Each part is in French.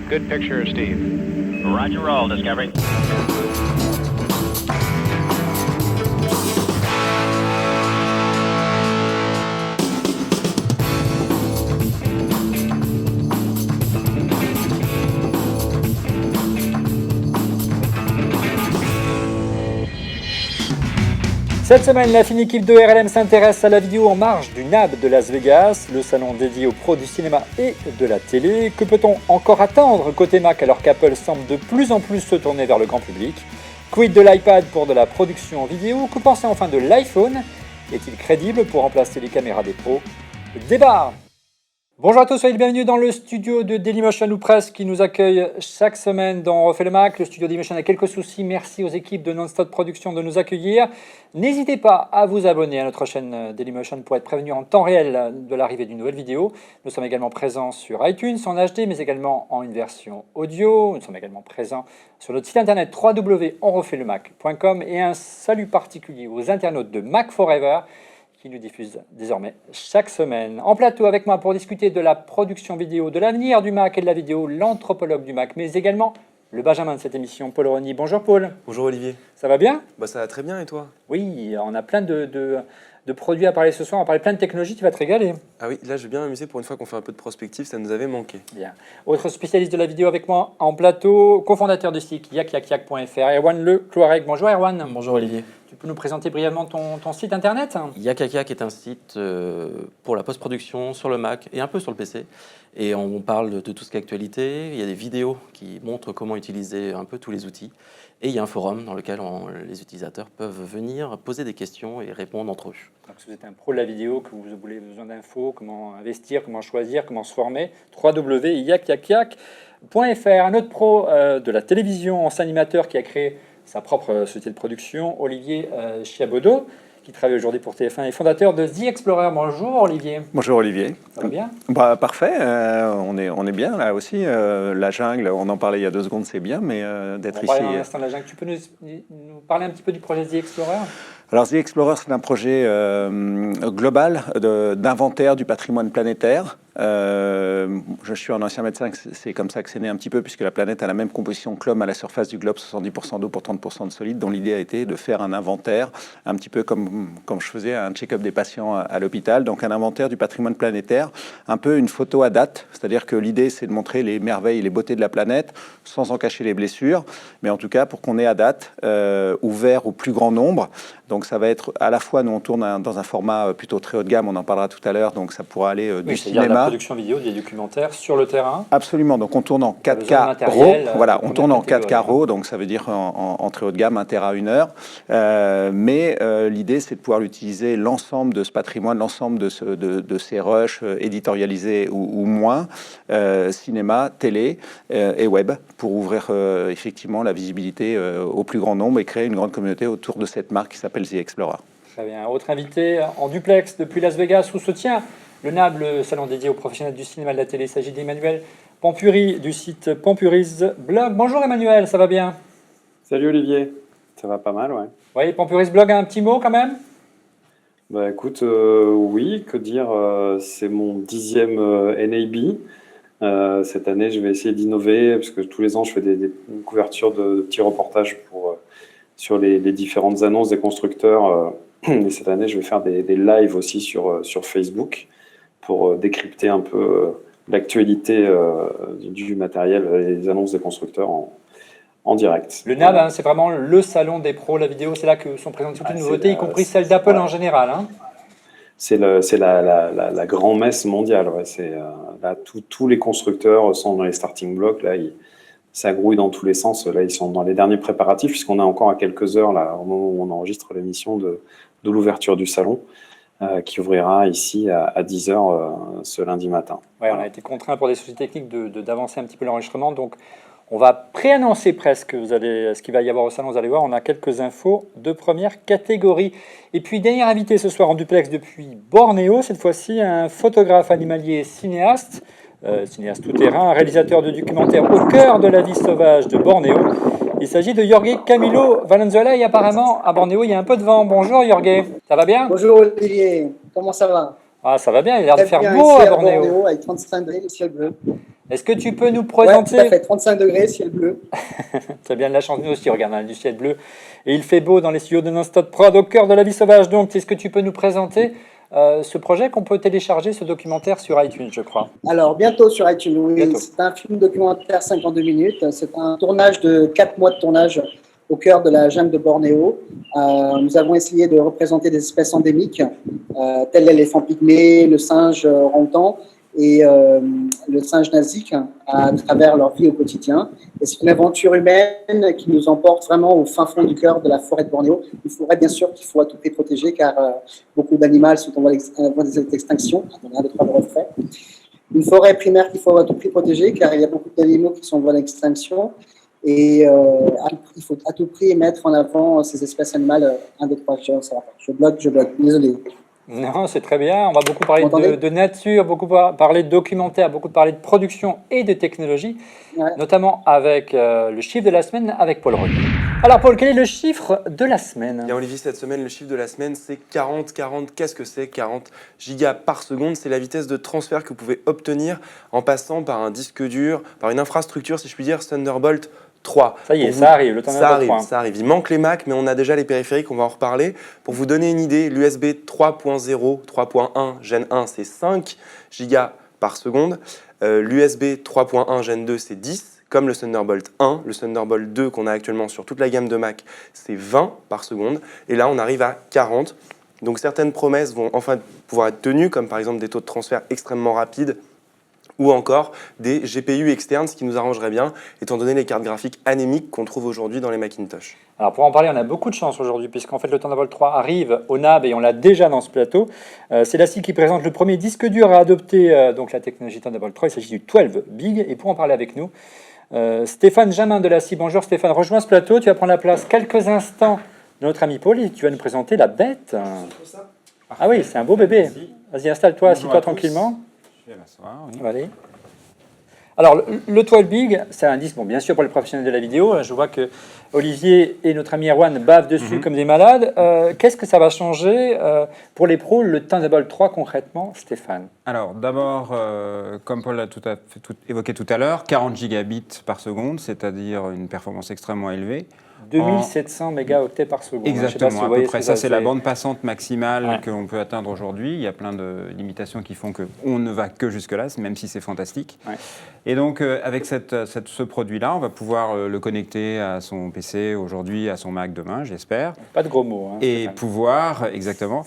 Good picture, Steve. Roger, roll, Discovery. Cette semaine, la fine équipe de RLM s'intéresse à la vidéo en marge du NAB de Las Vegas, le salon dédié aux pros du cinéma et de la télé. Que peut-on encore attendre côté Mac alors qu'Apple semble de plus en plus se tourner vers le grand public? Quid de l'iPad pour de la production vidéo? Que penser enfin de l'iPhone? Est-il crédible pour remplacer les caméras des pros? Débat! Bonjour à tous, soyez les bienvenus dans le studio de Dailymotion ou presque qui nous accueille chaque semaine dans On refait le Mac. Le studio Dailymotion a quelques soucis, merci aux équipes de Non-Stop Production de nous accueillir. N'hésitez pas à vous abonner à notre chaîne Dailymotion pour être prévenu en temps réel de l'arrivée d'une nouvelle vidéo. Nous sommes également présents sur iTunes en HD mais également en une version audio. Nous sommes également présents sur notre site internet www.onrefaitlemacom et un salut particulier aux internautes de Mac Forever qui nous diffuse désormais chaque semaine. En plateau avec moi pour discuter de la production vidéo, de l'avenir du Mac et de la vidéo, l'anthropologue du Mac, mais également le Benjamin de cette émission, Paul Rony. Bonjour Paul. Bonjour Olivier. Ça va bien? Ça va très bien et toi? Oui, on a plein de produits à parler ce soir, on va parler plein de technologies, tu vas te régaler. Ah oui, là je vais bien m'amuser pour une fois qu'on fait un peu de prospective, ça nous avait manqué. Bien. Autre spécialiste de la vidéo avec moi en plateau, cofondateur du site yakyak.fr, Erwan Le Cloirec. Bonjour Erwan. Bonjour Olivier. Tu peux nous présenter brièvement ton site internet? Yakyak est un site pour la post-production sur le Mac et un peu sur le PC. Et on parle de tout ce qui est actualité. Il y a des vidéos qui montrent comment utiliser un peu tous les outils. Et il y a un forum dans lequel les utilisateurs peuvent venir poser des questions et répondre entre eux. Donc, si vous êtes un pro de la vidéo, que vous avez besoin d'infos, comment investir, comment choisir, comment se former, www.yakyak.fr. Un autre pro de la télévision, ancien animateur qui a créé sa propre société de production, Olivier Chiabodo, qui travaille aujourd'hui pour TF1 et fondateur de The Explorer. Bonjour Olivier. Bonjour Olivier. Ça va bien? Parfait, on est bien là aussi. La jungle, on en parlait il y a 2 secondes, c'est bien, mais d'être ici... Un instant de la jungle. Tu peux nous parler un petit peu du projet The Explorer? Alors The Explorer, c'est un projet global d'inventaire du patrimoine planétaire. Je suis un ancien médecin, c'est comme ça que c'est né un petit peu, puisque la planète a la même composition que l'homme à la surface du globe, 70% d'eau pour 30% de solide, dont l'idée a été de faire un inventaire, un petit peu comme je faisais un check-up des patients à l'hôpital, donc un inventaire du patrimoine planétaire, un peu une photo à date, c'est-à-dire que l'idée c'est de montrer les merveilles et les beautés de la planète, sans en cacher les blessures, mais en tout cas pour qu'on ait à date, ouvert au plus grand nombre. Donc ça va être à la fois, nous on tourne dans un format plutôt très haut de gamme, on en parlera tout à l'heure, donc ça pourra aller du cinéma. De la production vidéo, des documentaires sur le terrain. Absolument, donc on tourne en 4K RAW, voilà, on tourne en 4K RAW, donc ça veut dire en très haut de gamme, 1 Tera à 1 heure. Mais l'idée c'est de pouvoir utiliser l'ensemble de ce patrimoine, l'ensemble de ces rushs éditorialisés ou moins, cinéma, télé et web, pour ouvrir effectivement la visibilité au plus grand nombre et créer une grande communauté autour de cette marque qui s'appelle The Explorer. Très bien. Autre invité en duplex depuis Las Vegas où se tient le NAB, le salon dédié aux professionnels du cinéma et de la télé. Il s'agit d'Emmanuel Pampuri du site Pampuri's Blog. Bonjour Emmanuel, ça va bien? Salut Olivier, ça va pas mal, ouais. Oui, Pampuri's Blog a un petit mot quand même? Écoute, oui, que dire, c'est mon 10e NAB. Cette année, je vais essayer d'innover, parce que tous les ans, je fais des couvertures de petits reportages sur les différentes annonces des constructeurs. Et cette année, je vais faire des lives aussi sur Facebook pour décrypter un peu l'actualité du matériel et les annonces des constructeurs en direct. Le NAB, c'est vraiment le salon des pros, la vidéo, c'est là que sont présentées toutes les nouveautés, y compris celles d'Apple en général. C'est la grand-messe mondiale. Ouais. Là, tous les constructeurs sont dans les starting blocks. Là, ça grouille dans tous les sens. Là, ils sont dans les derniers préparatifs, puisqu'on est encore à quelques heures, là, au moment où on enregistre l'émission, de l'ouverture du salon, qui ouvrira ici à 10h ce lundi matin. Ouais, on a été contraint pour des soucis techniques d'avancer un petit peu l'enregistrement. Donc, on va préannoncer presque ce qu'il va y avoir au salon. Vous allez voir, on a quelques infos de première catégorie. Et puis, dernier invité ce soir en duplex depuis Bornéo, cette fois-ci, un photographe animalier cinéaste tout-terrain, un réalisateur de documentaires au cœur de la vie sauvage de Bornéo. Il s'agit de Jorge Camilo Valenzuela et apparemment, à Bornéo, il y a un peu de vent. Bonjour Jorge, ça va bien? Bonjour Olivier, comment ça va? Ah, ça va bien, il a l'air de Très faire bien beau ici à Bornéo. avec 35 degrés, le ciel bleu. Est-ce que tu peux nous Ouais, tout à présenter... fait, 35 degrés, ciel bleu. C'est bien de la chance, nous aussi, regarde, on a du ciel bleu. Et il fait beau dans les studios de Non-Stop Prod, au cœur de la vie sauvage. Donc, est-ce que tu peux nous présenter ce projet qu'on peut télécharger, ce documentaire sur iTunes, je crois? Alors, bientôt sur iTunes, oui. Bientôt. C'est un film documentaire 52 minutes. C'est un tournage de 4 mois de tournage au cœur de la jungle de Bornéo. Nous avons essayé de représenter des espèces endémiques, telles l'éléphant pygmée, le singe orang-outan et le singe nasique, à travers leur vie au quotidien. Et c'est une aventure humaine qui nous emporte vraiment au fin fond du cœur de la forêt de Bornéo. Une forêt, bien sûr, qu'il faut à tout prix protéger, car beaucoup d'animaux sont en voie d'extinction. On a un, deux, trois, le reflet. Une forêt primaire qu'il faut à tout prix protéger, car il y a beaucoup d'animaux qui sont en voie d'extinction. Et il faut à tout prix mettre en avant ces espèces animales. Un, deux, trois, je bloque, désolé. Non, c'est très bien. On va beaucoup parler Vous m'entendez de nature, beaucoup parler de documentaire, beaucoup parler de production et de technologie, Ouais. notamment avec le chiffre de la semaine avec Paul Renier. Alors Paul, quel est le chiffre de la semaine? Bien Olivier, cette semaine, le chiffre de la semaine, c'est 40. Qu'est-ce que c'est? 40 gigas par seconde, c'est la vitesse de transfert que vous pouvez obtenir en passant par un disque dur, par une infrastructure, si je puis dire, Thunderbolt 3. Ça y est, Pour ça arrive, le Thunderbolt 3. Ça arrive. Il manque les Mac, mais on a déjà les périphériques, on va en reparler. Pour vous donner une idée, l'USB 3.0, 3.1, Gen 1, c'est 5 gigas par seconde. L'USB 3.1, Gen 2, c'est 10. Comme le Thunderbolt 1, le Thunderbolt 2 qu'on a actuellement sur toute la gamme de Mac, c'est 20 par seconde. Et là, on arrive à 40. Donc certaines promesses vont enfin pouvoir être tenues, comme par exemple des taux de transfert extrêmement rapides, ou encore des GPU externes, ce qui nous arrangerait bien, étant donné les cartes graphiques anémiques qu'on trouve aujourd'hui dans les Macintosh. Alors pour en parler, on a beaucoup de chance aujourd'hui, puisqu'en fait le Thunderbolt 3 arrive au NAB et on l'a déjà dans ce plateau. C'est la qui présente le premier disque dur à adopter donc la technologie Thunderbolt 3. Il s'agit du 12 Big. Et pour en parler avec nous, Stéphane Jamin de la CIE. Bonjour Stéphane, rejoins ce plateau. Tu vas prendre la place quelques instants de notre ami Paul et tu vas nous présenter la bête. Ah oui, c'est un beau bébé. Vas-y, installe-toi, assis-toi tranquillement. Je vais m'asseoir, oui. Allez. Alors, le 12 Big, c'est un disque, bon, bien sûr, pour les professionnels de la vidéo. Je vois que Olivier et notre ami Erwan bavent dessus comme des malades. Qu'est-ce que ça va changer pour les pros, le Thunderbolt 3 concrètement, Stéphane? Alors, d'abord, comme Paul l'a tout évoqué tout à l'heure, 40 gigabits par seconde, c'est-à-dire une performance extrêmement élevée. 2700 mégaoctets par seconde. Exactement, à peu près. Ça, c'est la bande passante maximale Ouais. qu'on peut atteindre aujourd'hui. Il y a plein de limitations qui font qu'on ne va que jusque-là, même si c'est fantastique. Ouais. Et donc, avec ce produit-là, on va pouvoir le connecter à son PC aujourd'hui, à son Mac demain, j'espère. Pas de gros mots. Hein, Et Stéphane. pouvoir, exactement,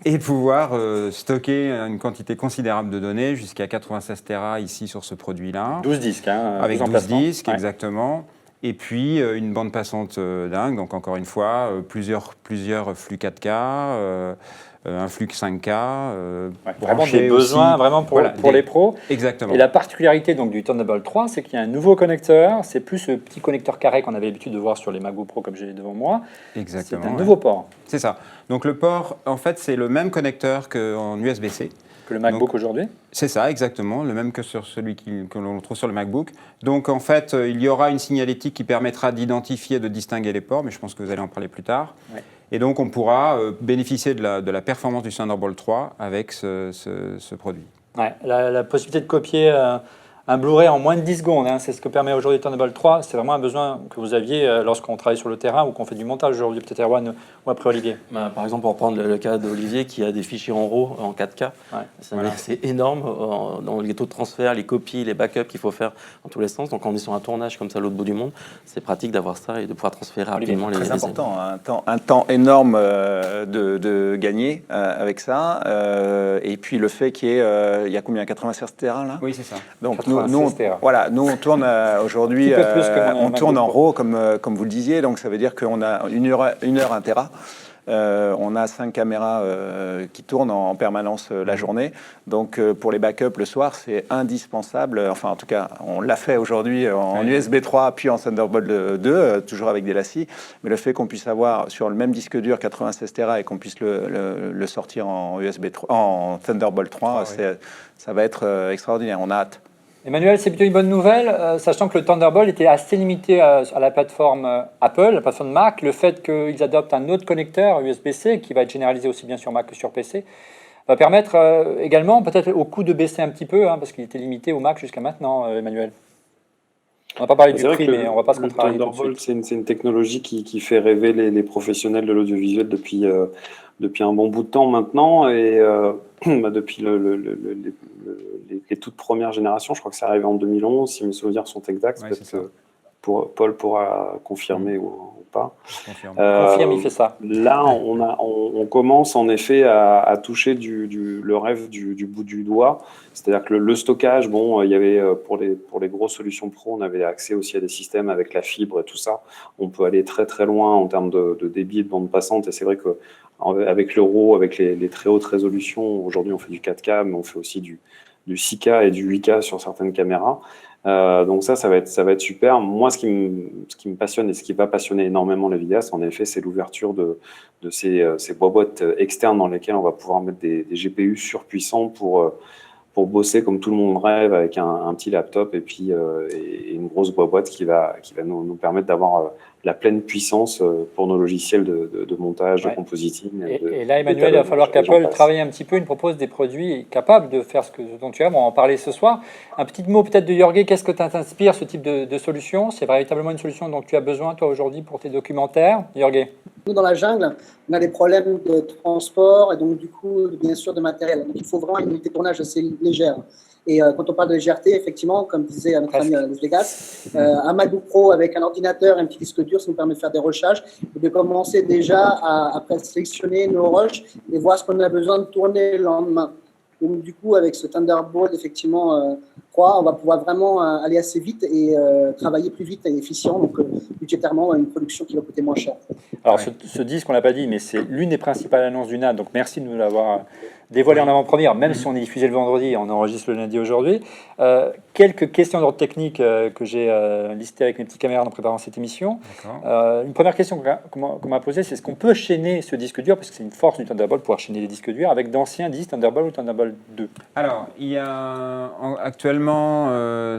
et pouvoir stocker une quantité considérable de données, jusqu'à 96 Tera ici sur ce produit-là. 12 disques. Hein, Avec 12 emplacements. disques, Ouais. exactement. Et puis une bande passante dingue, donc encore une fois, plusieurs flux 4K, un flux 5K. Ouais, vraiment branché des besoins aussi. vraiment pour Voilà, les pros. Exactement. Et la particularité donc, du Thunderbolt 3, c'est qu'il y a un nouveau connecteur. C'est plus ce petit connecteur carré qu'on avait l'habitude de voir sur les MacBook Pro comme j'ai devant moi. Exactement. C'est un ouais. nouveau port C'est ça. Donc le port, en fait, c'est le même connecteur qu'en USB-C. que le MacBook Donc, aujourd'hui. C'est ça, exactement, le même que sur celui que l'on trouve sur le MacBook. Donc en fait, il y aura une signalétique qui permettra d'identifier et de distinguer les ports, mais je pense que vous allez en parler plus tard. Ouais. Et donc on pourra bénéficier de la performance du Thunderbolt 3 avec ce produit. Ouais, la possibilité de copier un Blu-ray en moins de 10 secondes, hein, c'est ce que permet aujourd'hui Thunderbolt 3. C'est vraiment un besoin que vous aviez lorsqu'on travaille sur le terrain ou qu'on fait du montage aujourd'hui, peut-être Erwan ou après Olivier. Bah, par exemple, pour reprendre le cas d'Olivier qui a des fichiers en RAW en 4K, c'est énorme dans les taux de transfert, les copies, les backups qu'il faut faire dans tous les sens. Donc, quand on est sur un tournage comme ça à l'autre bout du monde, c'est pratique d'avoir ça et de pouvoir transférer rapidement les Très important, un temps énorme de gagner avec ça. Et puis le fait qu'il y ait, il y a combien, 96 Tera là? Oui, c'est ça. Donc 96 Tera. nous on tourne aujourd'hui, Un petit peu plus que mon on tourne en MacBook RAW comme vous le disiez, donc ça veut dire qu'on a une heure 1 Tera. On a 5 caméras qui tournent en permanence la journée. Donc pour les backups le soir, c'est indispensable. Enfin en tout cas, on l'a fait aujourd'hui en USB 3 puis en Thunderbolt 2, toujours avec des lacis. Mais le fait qu'on puisse avoir sur le même disque dur 96 Tera et qu'on puisse le sortir en USB 3, en Thunderbolt 3, ça va être extraordinaire. On a hâte. Emmanuel, c'est plutôt une bonne nouvelle, sachant que le Thunderbolt était assez limité à la plateforme Apple, la plateforme Mac. Le fait qu'ils adoptent un autre connecteur USB-C qui va être généralisé aussi bien sur Mac que sur PC, va permettre également peut-être au coût de baisser un petit peu, hein, parce qu'il était limité au Mac jusqu'à maintenant, Emmanuel. On n'a pas parlé du C'est vrai prix, que mais on ne va pas se le contrarier tout de Thunderbolt, suite. c'est une technologie qui fait rêver les professionnels de l'audiovisuel depuis un bon bout de temps maintenant. Et depuis les toutes premières générations, je crois que c'est arrivé en 2011, si mes souvenirs sont exacts. Ouais, Peut-être c'est ça. que Paul pourra confirmer ou pas. Je confirme. Confirme, il fait ça. Là, on commence en effet à toucher le rêve du bout du doigt. C'est-à-dire que le stockage, bon, il y avait pour les grosses solutions pro, on avait accès aussi à des systèmes avec la fibre et tout ça. On peut aller très très loin en termes de débit et de bande passante. Et c'est vrai que avec l'euro, avec les très hautes résolutions, aujourd'hui on fait du 4K, mais on fait aussi du 6K et du 8K sur certaines caméras. Donc ça va être super. Moi, ce qui me passionne et ce qui va passionner énormément les vidéastes, en effet, c'est l'ouverture de ces boîtes externes dans lesquelles on va pouvoir mettre des GPU surpuissants pour bosser comme tout le monde rêve avec un petit laptop et puis et une grosse boîte qui va nous permettre d'avoir la pleine puissance pour nos logiciels de montage, Ouais. de compositing. Et là, Emmanuel, il va falloir qu'Apple travaille un petit peu. Il nous propose des produits capables de faire ce dont tu as. On va en parler ce soir. Un petit mot peut-être de Jorge. Qu'est-ce que t'inspire ce type de solution? C'est véritablement une solution dont tu as besoin, toi, aujourd'hui, pour tes documentaires, Jorge? Nous, dans la jungle, on a des problèmes de transport et donc, du coup, bien sûr, de matériel. Donc, il faut vraiment une unité de tournage assez légère. Et quand on parle de légèreté, effectivement, comme disait notre ami Las Vegas, un MacBook Pro avec un ordinateur et un petit disque dur, ça nous permet de faire des recherches et de commencer déjà à sélectionner nos rushs et voir ce qu'on a besoin de tourner le lendemain. Donc, du coup, avec ce Thunderbolt, effectivement, 3, on va pouvoir vraiment aller assez vite et travailler plus vite et efficient. Donc, budgétairement, une production qui va coûter moins cher. Alors, ce disque, on ne l'a pas dit, mais c'est l'une des principales annonces du NAD. Donc, merci de nous l'avoir dévoilé en avant-première, même si on est diffusé le vendredi, on enregistre le lundi aujourd'hui. Quelques questions d'ordre technique que j'ai listées avec mes petits camarades en préparant cette émission. Une première question qu'on m'a posée, c'est est-ce qu'on peut chaîner ce disque dur, parce que c'est une force du Thunderbolt, pouvoir chaîner les disques durs, avec d'anciens disques Thunderbolt ou Thunderbolt 2? Alors, il y a actuellement,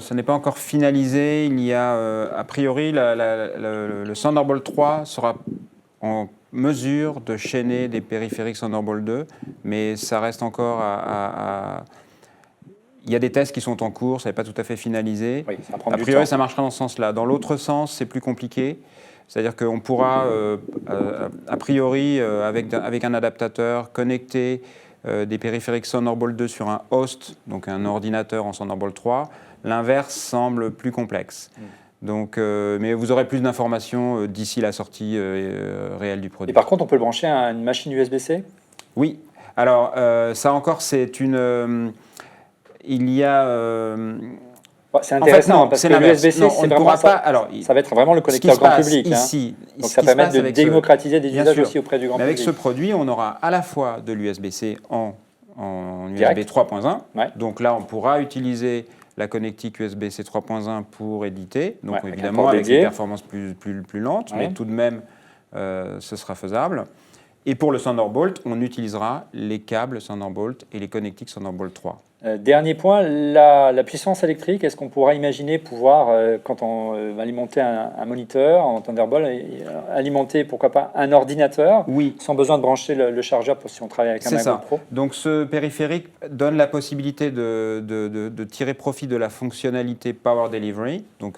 ça n'est pas encore finalisé, il y a a priori le Thunderbolt 3 sera en mesure de chaîner des périphériques Thunderbolt 2, mais ça reste encore Il y a des tests qui sont en cours, ça n'est pas tout à fait finalisé. Oui, ça va prendre a du priori, temps. ça marchera dans ce sens-là. Dans l'autre sens, c'est plus compliqué. C'est-à-dire qu'on pourra, a priori, avec un adaptateur, connecter des périphériques Thunderbolt 2 sur un host, donc un ordinateur en Thunderbolt 3. L'inverse semble plus complexe. Donc, mais vous aurez plus d'informations d'ici la sortie réelle du produit. Et par contre, on peut le brancher à une machine USB-C? Oui. Alors, ça encore, c'est une... il y a... c'est intéressant, en fait, parce que l'USB-C, c'est vraiment ça. Alors, ça va être vraiment le connecteur grand public. Ici, donc ça permet de démocratiser des usages aussi auprès du grand public. Avec ce produit, on aura à la fois de l'USB-C en Direct. USB 3.1. Ouais. Donc là, on pourra utiliser la connectique USB-C 3.1 pour éditer. Donc Ouais, évidemment, avec des performances plus lentes, Ouais. mais tout de même, ce sera faisable. Et pour le Thunderbolt, on utilisera les câbles Thunderbolt et les connectiques Thunderbolt 3. Dernier point, la puissance électrique. Est-ce qu'on pourra imaginer pouvoir, quand on va alimenter un moniteur en Thunderbolt, alimenter, pourquoi pas, un ordinateur, Oui. sans besoin de brancher le chargeur pour si on travaille avec un MacBook Pro? Donc ce périphérique donne la possibilité de tirer profit de la fonctionnalité Power Delivery, donc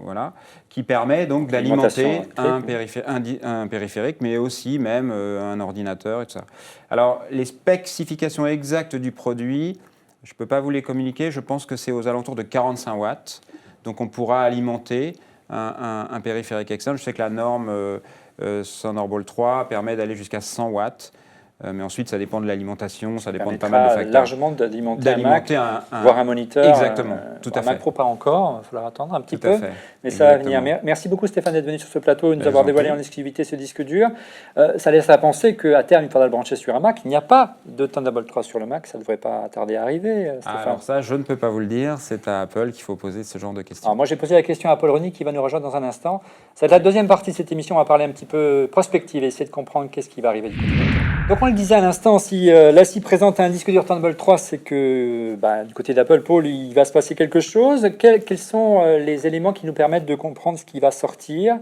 voilà, qui permet donc d'alimenter un périphérique, mais aussi même un ordinateur et tout ça. Alors les spécifications exactes du produit, je ne peux pas vous les communiquer, je pense que c'est aux alentours de 45 watts. Donc on pourra alimenter un périphérique externe. Je sais que la norme Thunderbolt 3 permet d'aller jusqu'à 100 watts. Mais ensuite, ça dépend de l'alimentation, ça dépend de pas mal de facteurs. Largement d'alimenter un Mac, voire un moniteur. Exactement, tout à fait. Un Mac Pro, pas encore, il va falloir attendre un petit tout à peu. fait. Mais ça va venir. Merci beaucoup Stéphane d'être venu sur ce plateau et nous avoir dévoilé en exclusivité ce disque dur. Ça laisse à penser qu'à terme, il faudra le brancher sur un Mac. Il n'y a pas de Thunderbolt 3 sur le Mac, ça ne devrait pas tarder à arriver, Stéphane. Alors ça, je ne peux pas vous le dire, c'est à Apple qu'il faut poser ce genre de questions. Alors moi, j'ai posé la question à Paul Rony qui va nous rejoindre dans un instant. Ça va être la deuxième partie de cette émission, on va parler un petit peu prospective et essayer de comprendre qu'est-ce qui va arriver du côté d'Apple. Donc on le disait à l'instant, si l'ACI présente un disque dur Thunderbolt 3, c'est que du côté d'Apple, Paul, il va se passer quelque chose. Quels sont les éléments qui nous permettent de comprendre ce qui va sortir?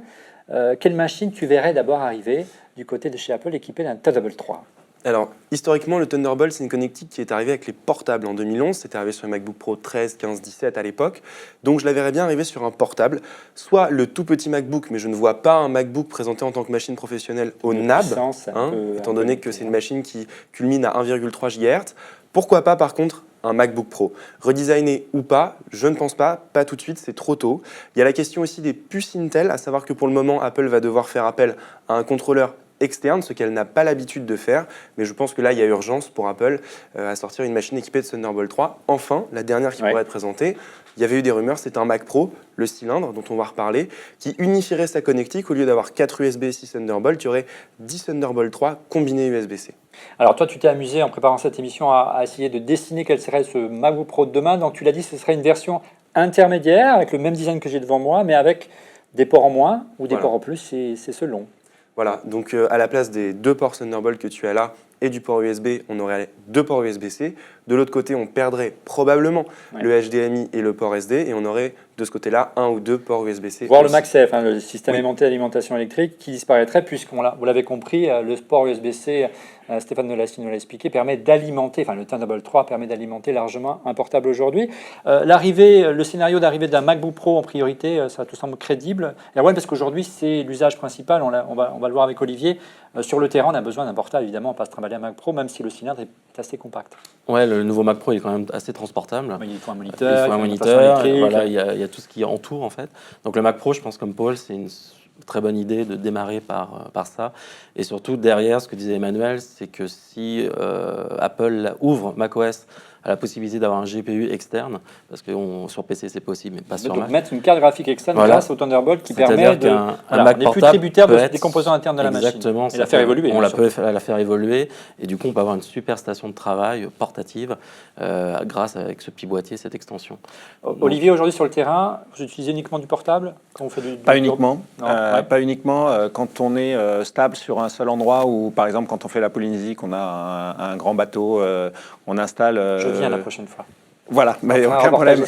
Quelle machine tu verrais d'abord arriver du côté de chez Apple équipée d'un Thunderbolt 3? Alors, historiquement, le Thunderbolt, c'est une connectique qui est arrivée avec les portables en 2011. C'était arrivé sur les MacBook Pro 13, 15, 17 à l'époque. Donc, je la verrais bien arriver sur un portable. Soit le tout petit MacBook, mais je ne vois pas un MacBook présenté en tant que machine professionnelle au NAB, étant donné que c'est une machine qui culmine à 1,3 GHz. Pourquoi pas, par contre, un MacBook Pro. Redesigné ou pas, je ne pense pas tout de suite, c'est trop tôt. Il y a la question aussi des puces Intel, à savoir que pour le moment, Apple va devoir faire appel à un contrôleur externe, ce qu'elle n'a pas l'habitude de faire, mais je pense que là, il y a urgence pour Apple à sortir une machine équipée de Thunderbolt 3. Enfin, la dernière qui pourrait être présentée, il y avait eu des rumeurs, c'est un Mac Pro, le cylindre, dont on va reparler, qui unifierait sa connectique. Au lieu d'avoir 4 USB-C Thunderbolt, il y aurait 10 Thunderbolt 3 combinés USB-C. Alors toi, tu t'es amusé en préparant cette émission à essayer de dessiner quel serait ce MacBook Pro de demain. Donc tu l'as dit, ce serait une version intermédiaire, avec le même design que j'ai devant moi, mais avec des ports en moins ou des ports en plus, c'est selon. Voilà, donc à la place des 2 ports Thunderbolt que tu as là et du port USB, on aurait 2 ports USB-C. De l'autre côté, on perdrait probablement le HDMI et le port SD, et on aurait de ce côté-là 1 ou 2 ports USB-C. Voire le MagSafe, le système aimanté d'alimentation électrique, qui disparaîtrait, puisqu'on vous l'avez compris, le port USB-C, Stéphane Nolassi nous l'a expliqué, permet d'alimenter, le Thunderbolt 3 permet d'alimenter largement un portable aujourd'hui. Le scénario d'arrivée d'un MacBook Pro en priorité, ça tout semble crédible. Erwan, parce qu'aujourd'hui, c'est l'usage principal, on va le voir avec Olivier. Sur le terrain, on a besoin d'un portable, évidemment, on pas se trimballer un Mac Pro, même si le cylindre est assez compact. Ouais, le nouveau Mac Pro il est quand même assez transportable. Il faut un moniteur, voilà, il y a tout ce qui entoure en fait. Donc le Mac Pro, je pense comme Paul, c'est une très bonne idée de démarrer par ça. Et surtout derrière, ce que disait Emmanuel, c'est que si Apple ouvre macOS à la possibilité d'avoir un GPU externe, parce que sur PC c'est possible, mais pas sur Mac. Mettre une carte graphique externe grâce au Thunderbolt qui permet de... un Mac n'est plus tributaire des composants internes de la machine. Exactement. Et la faire évoluer. On peut la faire évoluer, et du coup on peut avoir une super station de travail portative grâce avec ce petit boîtier, cette extension. Olivier, aujourd'hui sur le terrain, vous utilisez uniquement du portable quand vous faites Pas uniquement. Pas uniquement quand on est stable sur un seul endroit, ou par exemple quand on fait la Polynésie, qu'on a un grand bateau, on installe... Je viens la prochaine fois. Voilà, mais aucun problème.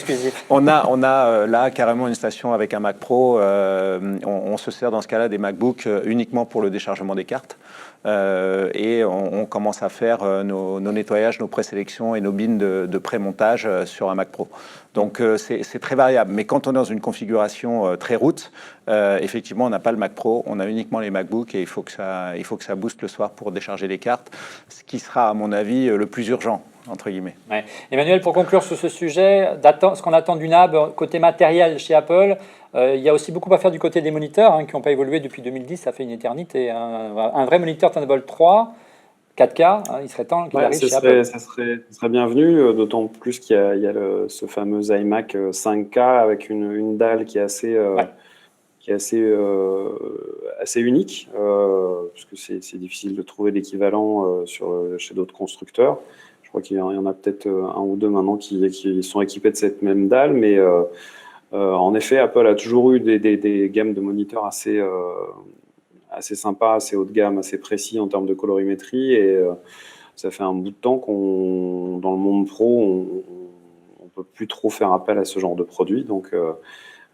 On a là carrément une station avec un Mac Pro. On se sert dans ce cas-là des MacBooks uniquement pour le déchargement des cartes. Et on commence à faire nos nettoyages, nos présélections et nos bins de pré-montage sur un Mac Pro. Donc c'est très variable. Mais quand on est dans une configuration très route, effectivement, on n'a pas le Mac Pro, on a uniquement les MacBooks, et il faut que ça booste le soir pour décharger les cartes, ce qui sera, à mon avis, le plus urgent, entre guillemets. Ouais. Emmanuel, pour conclure sur ce sujet, ce qu'on attend du NAB côté matériel chez Apple, il y a aussi beaucoup à faire du côté des moniteurs qui n'ont pas évolué depuis 2010, ça fait une éternité. Un vrai moniteur Thunderbolt 3, 4K, il serait temps qu'il arrive chez Apple. Ça serait bienvenu, d'autant plus qu'il y a ce fameux iMac 5K avec une dalle qui est assez... qui est assez unique, parce que c'est difficile de trouver l'équivalent chez d'autres constructeurs. Je crois qu'il y en a peut-être un ou deux maintenant qui sont équipés de cette même dalle, mais en effet, Apple a toujours eu des gammes de moniteurs assez sympas, assez haut de gamme, assez précis en termes de colorimétrie, et ça fait un bout de temps dans le monde pro, on peut plus trop faire appel à ce genre de produits, donc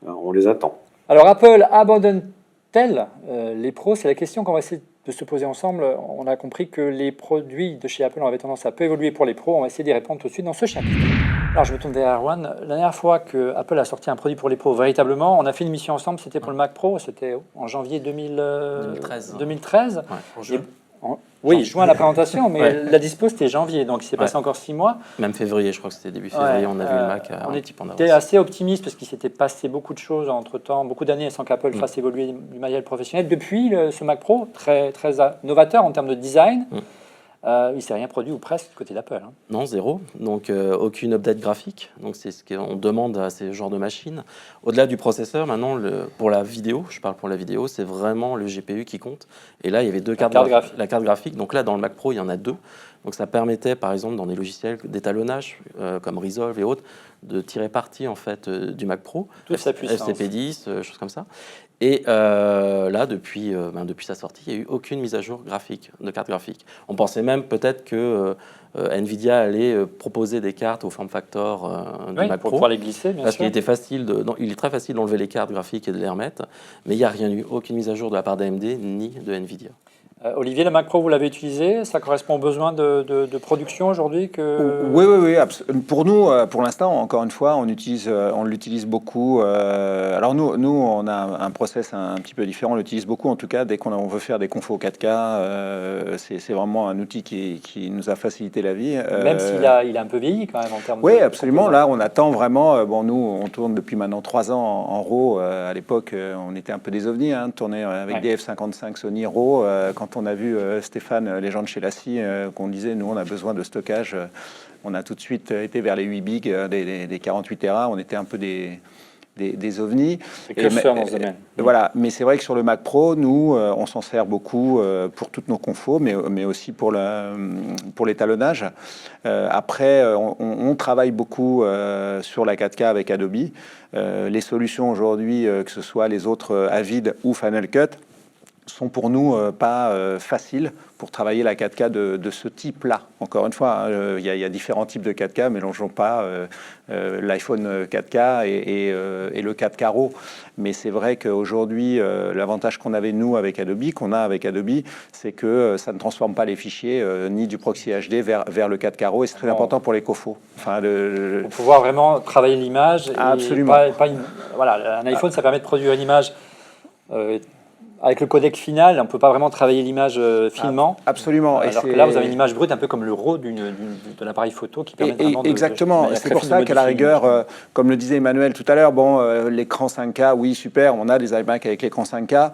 on les attend. Alors Apple abandonne-t-elle les pros? C'est la question qu'on va essayer de se poser ensemble. On a compris que les produits de chez Apple avaient tendance à peu évoluer pour les pros. On va essayer d'y répondre tout de suite dans ce chapitre. Alors je me tourne vers Erwan. La dernière fois que Apple a sorti un produit pour les pros véritablement, on a fait une mission ensemble, c'était pour le Mac Pro, c'était en janvier 2013. Ouais, oui, juin la présentation, mais la dispo c'était janvier, donc il s'est passé encore 6 mois. Même février, je crois que c'était début février, on a vu le Mac on un petit peu en avance. était assez optimiste parce qu'il s'était passé beaucoup de choses entre-temps, beaucoup d'années sans qu'Apple fasse évoluer du matériel professionnel. Depuis ce Mac Pro, très, très novateur en termes de design, il ne s'est rien produit ou presque côté d'Apple. Non, zéro. Donc aucune update graphique. Donc c'est ce qu'on demande à ces genres de machines. Au-delà du processeur, maintenant pour la vidéo, je parle pour la vidéo, c'est vraiment le GPU qui compte. Et là, il y avait deux cartes graphiques. La carte graphique. Donc là, dans le Mac Pro, il y en a deux. Donc ça permettait, par exemple, dans des logiciels d'étalonnage comme Resolve et autres, de tirer parti en fait du Mac Pro, FCP10, choses comme ça. Et là, depuis sa sortie, il n'y a eu aucune mise à jour graphique, de carte graphique. On pensait même peut-être que Nvidia allait proposer des cartes au form factor du Mac Pro. Pour pouvoir les glisser, bien parce sûr. Il est très facile d'enlever les cartes graphiques et de les remettre, mais il n'y a rien eu, aucune mise à jour de la part d'AMD ni de Nvidia. Olivier, le Mac Pro, vous l'avez utilisé? Ça correspond aux besoins de production aujourd'hui Oui. Pour nous, pour l'instant, encore une fois, on l'utilise beaucoup. Alors nous, on a un process un petit peu différent. On l'utilise beaucoup, en tout cas, dès qu'on veut faire des confos 4K. C'est vraiment un outil qui nous a facilité la vie. Même s'il a un peu vieilli quand même en termes Oui, absolument. Là, on attend vraiment. Bon, nous, on tourne depuis maintenant 3 ans en RAW. À l'époque, on était un peu des ovnis, de tourner avec des F55 Sony RAW. Quand on a vu Stéphane, les gens de chez Lassie, qu'on disait, nous, on a besoin de stockage, on a tout de suite été vers les 8 bigs, des 48 Tera. On était un peu des ovnis. Dans ce domaine. Voilà, mais c'est vrai que sur le Mac Pro, nous, on s'en sert beaucoup pour toutes nos confos, mais aussi pour l'étalonnage. Après, on travaille beaucoup sur la 4K avec Adobe. Les solutions aujourd'hui, que ce soit les autres Avid ou Final Cut, sont pour nous pas faciles pour travailler la 4K de ce type-là. Encore une fois, il y a différents types de 4K, mélangeons pas l'iPhone 4K et le 4K RAW. Mais c'est vrai qu'aujourd'hui, l'avantage qu'on avait nous avec Adobe, c'est que ça ne transforme pas les fichiers ni du proxy HD vers le 4K RAW, et c'est très important pour les cofos. Pour pouvoir vraiment travailler l'image. Absolument. Voilà, un iPhone, ça permet de produire une image avec le codec final, on ne peut pas vraiment travailler l'image finement. Absolument. Alors que là, vous avez une image brute, un peu comme le RAW de l'appareil photo qui permet vraiment exactement. C'est pour ça qu'à la rigueur, comme le disait Emmanuel tout à l'heure, l'écran 5K, oui, super, on a des iMac avec l'écran 5K.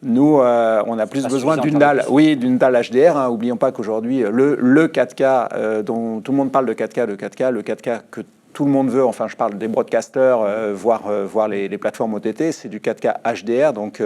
Nous, on a plus besoin d'une dalle. Oui, d'une dalle HDR. Oublions pas qu'aujourd'hui, le 4K, dont tout le monde parle de 4K, le 4K que tout le monde veut, enfin je parle des broadcasters, voire les plateformes OTT, c'est du 4K HDR, donc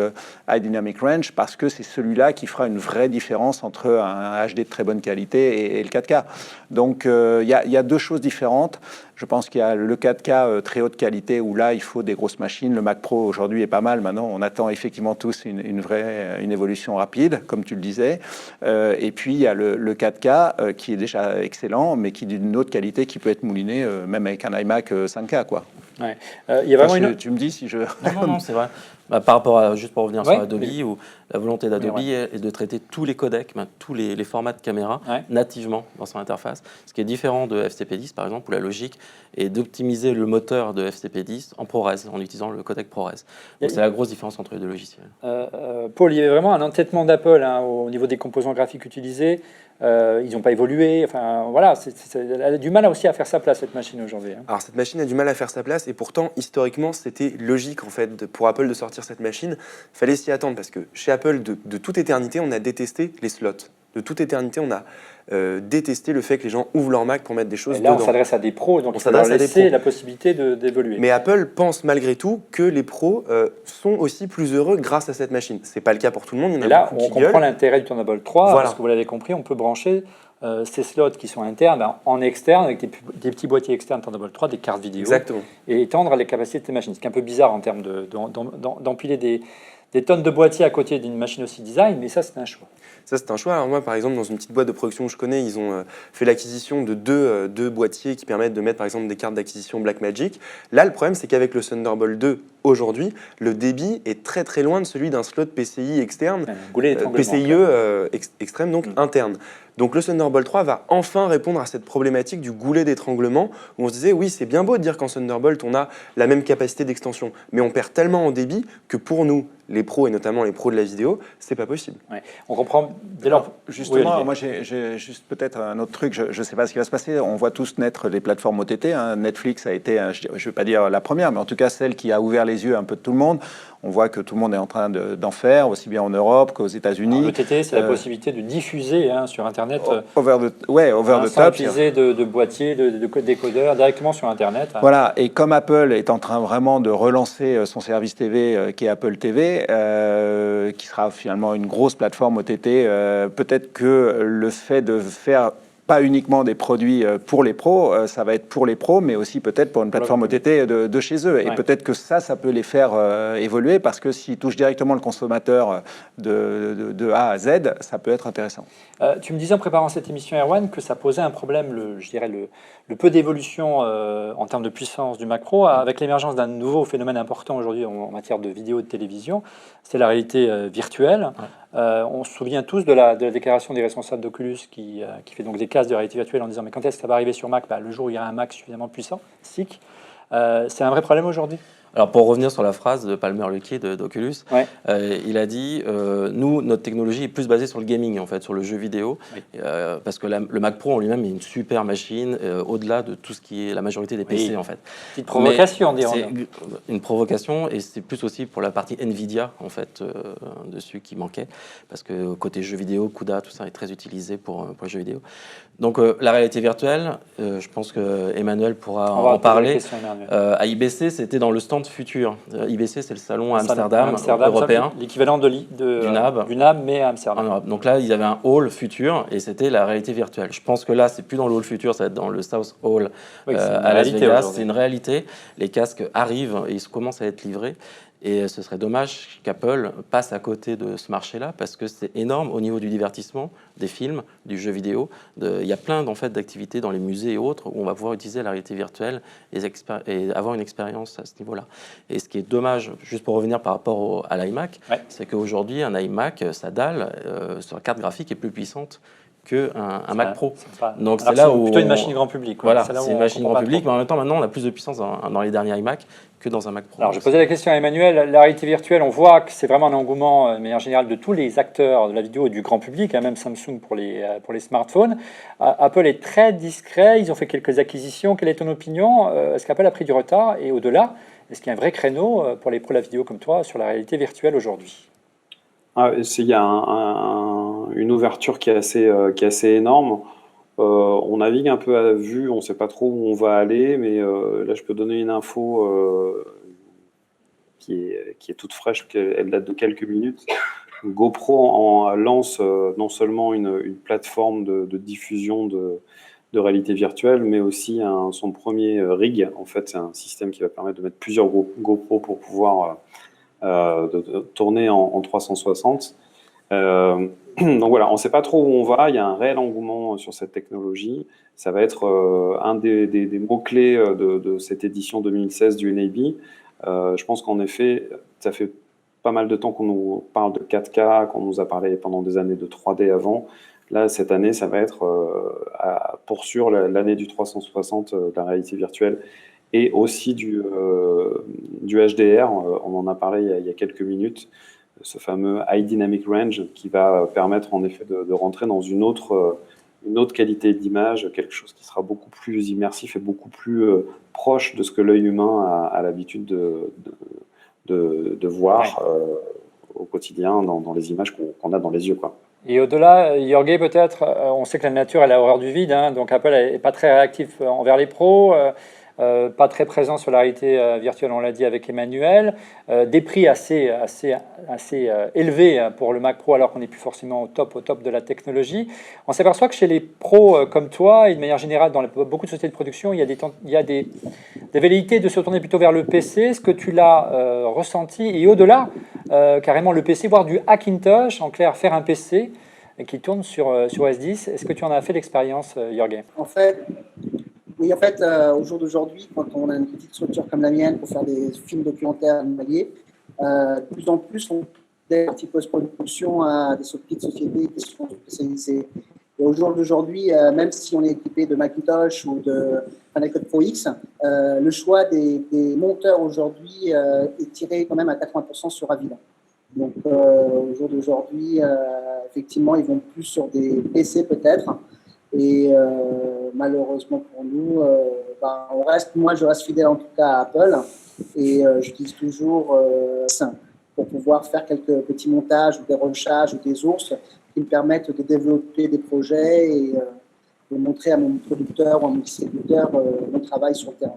High Dynamic Range, parce que c'est celui-là qui fera une vraie différence entre un HD de très bonne qualité et le 4K. Donc il y a deux choses différentes. Je pense qu'il y a le 4K très haute qualité où là, il faut des grosses machines. Le Mac Pro aujourd'hui est pas mal. Maintenant, on attend effectivement tous une évolution rapide, comme tu le disais. Et puis, il y a le 4K qui est déjà excellent, mais qui est d'une autre qualité qui peut être mouliné même avec un iMac 5K, quoi. Ouais. Il y a vraiment tu me dis si je... Non, c'est vrai. Par rapport à, juste pour revenir sur Adobe, où la volonté d'Adobe est de traiter tous les codecs, tous les formats de caméra nativement dans son interface. Ce qui est différent de FCP10, par exemple, où la logique est d'optimiser le moteur de FCP10 en ProRes, en utilisant le codec ProRes. Donc c'est la grosse différence entre les deux logiciels. Paul, il y avait vraiment un entêtement d'Apple au niveau des composants graphiques utilisés. Ils n'ont pas évolué. Enfin, voilà, elle a du mal aussi à faire sa place, cette machine aujourd'hui. Alors, cette machine a du mal à faire sa place, et pourtant, historiquement, c'était logique, en fait, pour Apple de sortir cette machine. Il fallait s'y attendre, parce que chez Apple, de toute éternité, on a détesté les slots. De toute éternité, on a détesté le fait que les gens ouvrent leur Mac pour mettre des choses dedans. Là, on s'adresse à des pros, donc on s'adresse à laisser la possibilité d'évoluer. Mais Apple pense malgré tout que les pros sont aussi plus heureux grâce à cette machine. C'est pas le cas pour tout le monde. Et là, on comprend l'intérêt du Thunderbolt 3, parce que vous l'avez compris, on peut brancher ces slots qui sont internes en externe, avec des petits boîtiers externes Thunderbolt 3, des cartes vidéo. Exactement. Et étendre les capacités de ces machines. Ce qui est un peu bizarre en termes d'empiler des tonnes de boîtiers à côté d'une machine aussi design, mais ça, c'est un choix. Ça, c'est un choix. Alors moi, par exemple, dans une petite boîte de production que je connais, ils ont fait l'acquisition de deux boîtiers qui permettent de mettre, par exemple, des cartes d'acquisition Blackmagic. Là, le problème, c'est qu'avec le Thunderbolt 2, aujourd'hui, le débit est très très loin de celui d'un slot PCI externe, PCIe extrême, donc interne. Donc le Thunderbolt 3 va enfin répondre à cette problématique du goulet d'étranglement, où on se disait, oui, c'est bien beau de dire qu'en Thunderbolt, on a la même capacité d'extension, mais on perd tellement en débit que pour nous, les pros, et notamment les pros de la vidéo, c'est pas possible. Ouais. On comprend dès lors. Justement, oui, moi j'ai juste peut-être un autre truc, je ne sais pas ce qui va se passer. On voit tous naître les plateformes OTT. Netflix a été, je ne vais pas dire la première, mais en tout cas celle qui a ouvert les yeux un peu de tout le monde. On voit que tout le monde est en train d'en faire, aussi bien en Europe qu'aux États-Unis. L'OTT, c'est la possibilité de diffuser sur Internet. Over the top. Utiliser de boîtiers, de décodeurs directement sur Internet. Voilà, et comme Apple est en train vraiment de relancer son service TV qui est Apple TV, qui sera finalement une grosse plateforme OTT, peut-être que le fait de faire pas uniquement des produits pour les pros, ça va être pour les pros, mais aussi peut-être pour une plateforme OTT de chez eux. Et peut-être que ça peut les faire évoluer, parce que s'ils touchent directement le consommateur de A à Z, ça peut être intéressant. Tu me disais en préparant cette émission, Erwan, que ça posait un problème, je dirais le peu d'évolution en termes de puissance du Mac Pro, avec l'émergence d'un nouveau phénomène important aujourd'hui en matière de vidéo et de télévision, c'est la réalité virtuelle. On se souvient tous de la déclaration des responsables d'Oculus qui fait donc des casques de réalité virtuelle en disant mais quand est-ce que ça va arriver sur Mac? Le jour où il y a un Mac suffisamment puissant, SICK. C'est un vrai problème aujourd'hui? Alors pour revenir sur la phrase de Palmer Luckey d'Oculus, Ouais. il a dit nous, notre technologie est plus basée sur le gaming, en fait, sur le jeu vidéo, Oui. parce que le Mac Pro en lui-même est une super machine, au-delà de tout ce qui est la majorité des PC, Oui. en fait. Petite provocation, Mais dirons-nous. c'est une provocation, et c'est plus aussi pour la partie Nvidia, en fait, dessus qui manquait, parce que côté jeu vidéo, CUDA, tout ça est très utilisé pour les jeux vidéo. Donc la réalité virtuelle, je pense que Emmanuel pourra On va en poser la parler. question, Emmanuel. À IBC, c'était dans le stand futur. IBC, c'est le salon à Amsterdam, européen. L'équivalent du NAB, mais à En Amsterdam. Europe. Donc là, il y avait un hall futur et c'était la réalité virtuelle. Je pense que là, c'est plus dans le hall futur, ça va être dans le South Hall Oui, c'est une à Las réalité Vegas. aujourd'hui. C'est une réalité. Les casques arrivent et ils commencent à être livrés. Et ce serait dommage qu'Apple passe à côté de ce marché-là parce que c'est énorme au niveau du divertissement, des films, du jeu vidéo. Il y a plein en fait, d'activités dans les musées et autres où on va pouvoir utiliser la réalité virtuelle et avoir une expérience à ce niveau-là. Et ce qui est dommage, juste pour revenir par rapport à l'iMac, c'est qu'aujourd'hui, un iMac, sa dalle sur la carte graphique est plus puissante qu'un Mac Pro. Donc c'est là où plutôt une machine grand public. Quoi. Voilà, c'est une machine grand public, mais en même temps, maintenant, on a plus de puissance dans les derniers iMac que dans un Mac Pro. Alors, je posais la question à Emmanuel. La réalité virtuelle, on voit que c'est vraiment un engouement, de manière générale, de tous les acteurs de la vidéo et du grand public, même Samsung pour les smartphones. Apple est très discret. Ils ont fait quelques acquisitions. Quelle est ton opinion? Est-ce qu'Apple a pris du retard? Et au-delà, est-ce qu'il y a un vrai créneau pour les pros de la vidéo comme toi sur la réalité virtuelle aujourd'hui? Il y a une ouverture qui est assez énorme. On navigue un peu à vue, on ne sait pas trop où on va aller, mais là je peux donner une info qui est toute fraîche, elle date de quelques minutes. GoPro lance non seulement une plateforme de diffusion de réalité virtuelle, mais aussi son premier rig. En fait, c'est un système qui va permettre de mettre plusieurs GoPro pour pouvoir de tourner en 360. Donc voilà, on ne sait pas trop où on va. Il y a un réel engouement sur cette technologie. Ça va être un des mots-clés de cette édition 2016 du NAB. Je pense qu'en effet, ça fait pas mal de temps qu'on nous parle de 4K, qu'on nous a parlé pendant des années de 3D avant. Là, cette année, ça va être pour sûr l'année du 360, de la réalité virtuelle, et aussi du HDR. On en a parlé il y a quelques minutes. Ce fameux High Dynamic Range qui va permettre en effet de rentrer dans une autre qualité d'image, quelque chose qui sera beaucoup plus immersif et beaucoup plus proche de ce que l'œil humain a l'habitude de voir au quotidien dans les images qu'on a dans les yeux, quoi. Et au-delà, Jorge, peut-être, on sait que la nature elle a horreur du vide, hein, donc Apple n'est pas très réactif envers les pros. Pas très présent sur la réalité virtuelle, on l'a dit avec Emmanuel, des prix assez élevés pour le Mac Pro alors qu'on n'est plus forcément au top de la technologie. On s'aperçoit que chez les pros comme toi et de manière générale dans beaucoup de sociétés de production, il y a des velléités de se tourner plutôt vers le PC. Est-ce que tu l'as ressenti? Et au-delà, carrément le PC, voire du Hackintosh, en clair faire un PC qui tourne sur OS X. Est-ce que tu en as fait l'expérience, Jorge? Oui, en fait, au jour d'aujourd'hui, quand on a une petite structure comme la mienne pour faire des films documentaires animaliers, de plus en plus, on fait un petit post-production à des petites sociétés qui sont spécialisées. Et au jour d'aujourd'hui, même si on est équipé de Macintosh ou de Final Cut Pro X, le choix des monteurs aujourd'hui est tiré quand même à 80% sur Aviva. Donc, au jour d'aujourd'hui, effectivement, ils vont plus sur des PC peut-être. Et malheureusement pour nous, moi je reste fidèle en tout cas à Apple et j'utilise toujours pour pouvoir faire quelques petits montages ou des rushages ou des ours qui me permettent de développer des projets et de montrer à mon producteur ou à mon distributeur mon travail sur le terrain.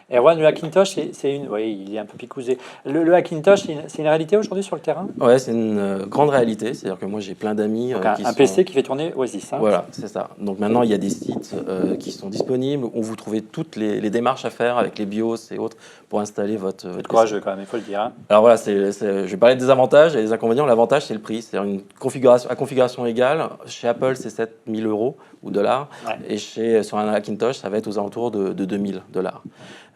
Erwan, le Hackintosh, oui, il est un peu picousé. Le Hackintosh, c'est une réalité aujourd'hui sur le terrain? Ouais, c'est une grande réalité. C'est-à-dire que moi, j'ai plein d'amis qui un PC qui fait tourner OS X. Hein, voilà, c'est ça. Donc maintenant, il y a des sites qui sont disponibles où vous trouvez toutes les démarches à faire avec les BIOS et autres pour installer votre PC. Courageux quand même, il faut le dire. Hein. Alors voilà, je vais parler des avantages et des inconvénients. L'avantage, c'est le prix. C'est-à-dire une configuration à configuration égale. Chez Apple, c'est 7 000 € ou dollars. Ouais. Et sur un Hackintosh, ça va être aux alentours de 2 000 $.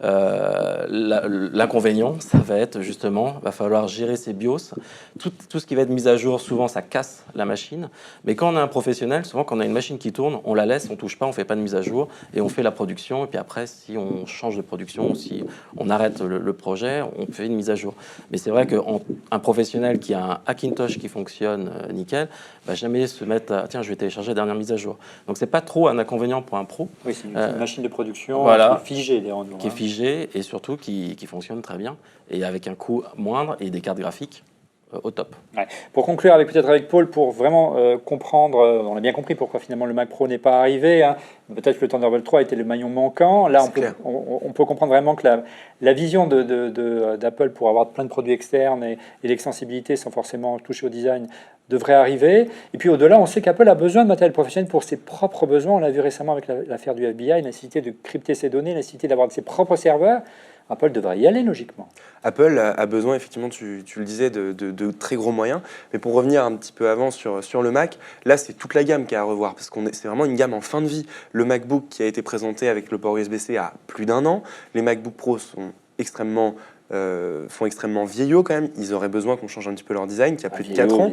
L'inconvénient, ça va être justement, va falloir gérer ses BIOS. Tout ce qui va être mis à jour, souvent ça casse la machine. Mais quand on a un professionnel, souvent quand on a une machine qui tourne, on la laisse, on touche pas, on fait pas de mise à jour et on fait la production. Et puis après, si on change de production, si on arrête le projet, on fait une mise à jour. Mais c'est vrai qu'un professionnel qui a un Hackintosh qui fonctionne nickel, va jamais se mettre à tiens, je vais télécharger la dernière mise à jour. Donc c'est pas trop un inconvénient pour un pro. Oui, c'est une machine de production voilà, qui est figée, qui est figée et surtout qui fonctionne très bien et avec un coût moindre et des cartes graphiques au top. Ouais. Pour conclure peut-être avec Paul, pour vraiment comprendre, on a bien compris pourquoi finalement le Mac Pro n'est pas arrivé. Hein. Peut-être que le Thunderbolt 3 était le maillon manquant. Là, on peut comprendre vraiment que la vision d'Apple pour avoir plein de produits externes et l'extensibilité sans forcément toucher au design devrait arriver. Et puis au-delà, on sait qu'Apple a besoin de matériel professionnel pour ses propres besoins. On l'a vu récemment avec l'affaire du FBI, la nécessité de crypter ses données, la nécessité d'avoir ses propres serveurs. Apple devrait y aller logiquement. Apple a besoin, effectivement, tu le disais, de très gros moyens. Mais pour revenir un petit peu avant sur le Mac, là, c'est toute la gamme qu'il y a à revoir parce que c'est vraiment une gamme en fin de vie. Le MacBook qui a été présenté avec le port USB-C a plus d'1 an. Les MacBook Pro font extrêmement vieillots quand même. Ils auraient besoin qu'on change un petit peu leur design, qui a plus de 4 ans.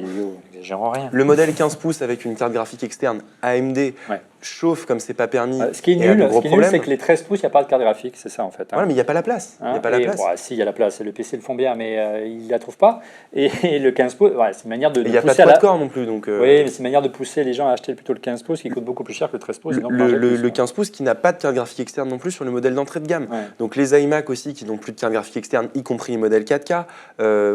Rien. Le modèle 15 pouces avec une carte graphique externe AMD chauffe comme c'est pas permis. Ce qui est nul, c'est que les 13 pouces, il n'y a pas de carte graphique, c'est ça en fait. Hein. Ouais, mais il n'y a pas la place. Si, il y a la place. Le PC le font bien, mais ils ne la trouvent pas. Et le 15 pouces, c'est une manière de pousser. Il n'y a pas de poids de corps non plus. Donc, Oui, mais c'est une manière de pousser les gens à acheter plutôt le 15 pouces qui coûte beaucoup plus cher que le 13 pouces. Le 15 pouces qui n'a pas de carte graphique externe non plus sur le modèle d'entrée de gamme. Ouais. Donc les iMac aussi qui n'ont plus de carte graphique externe, y compris les modèles 4K.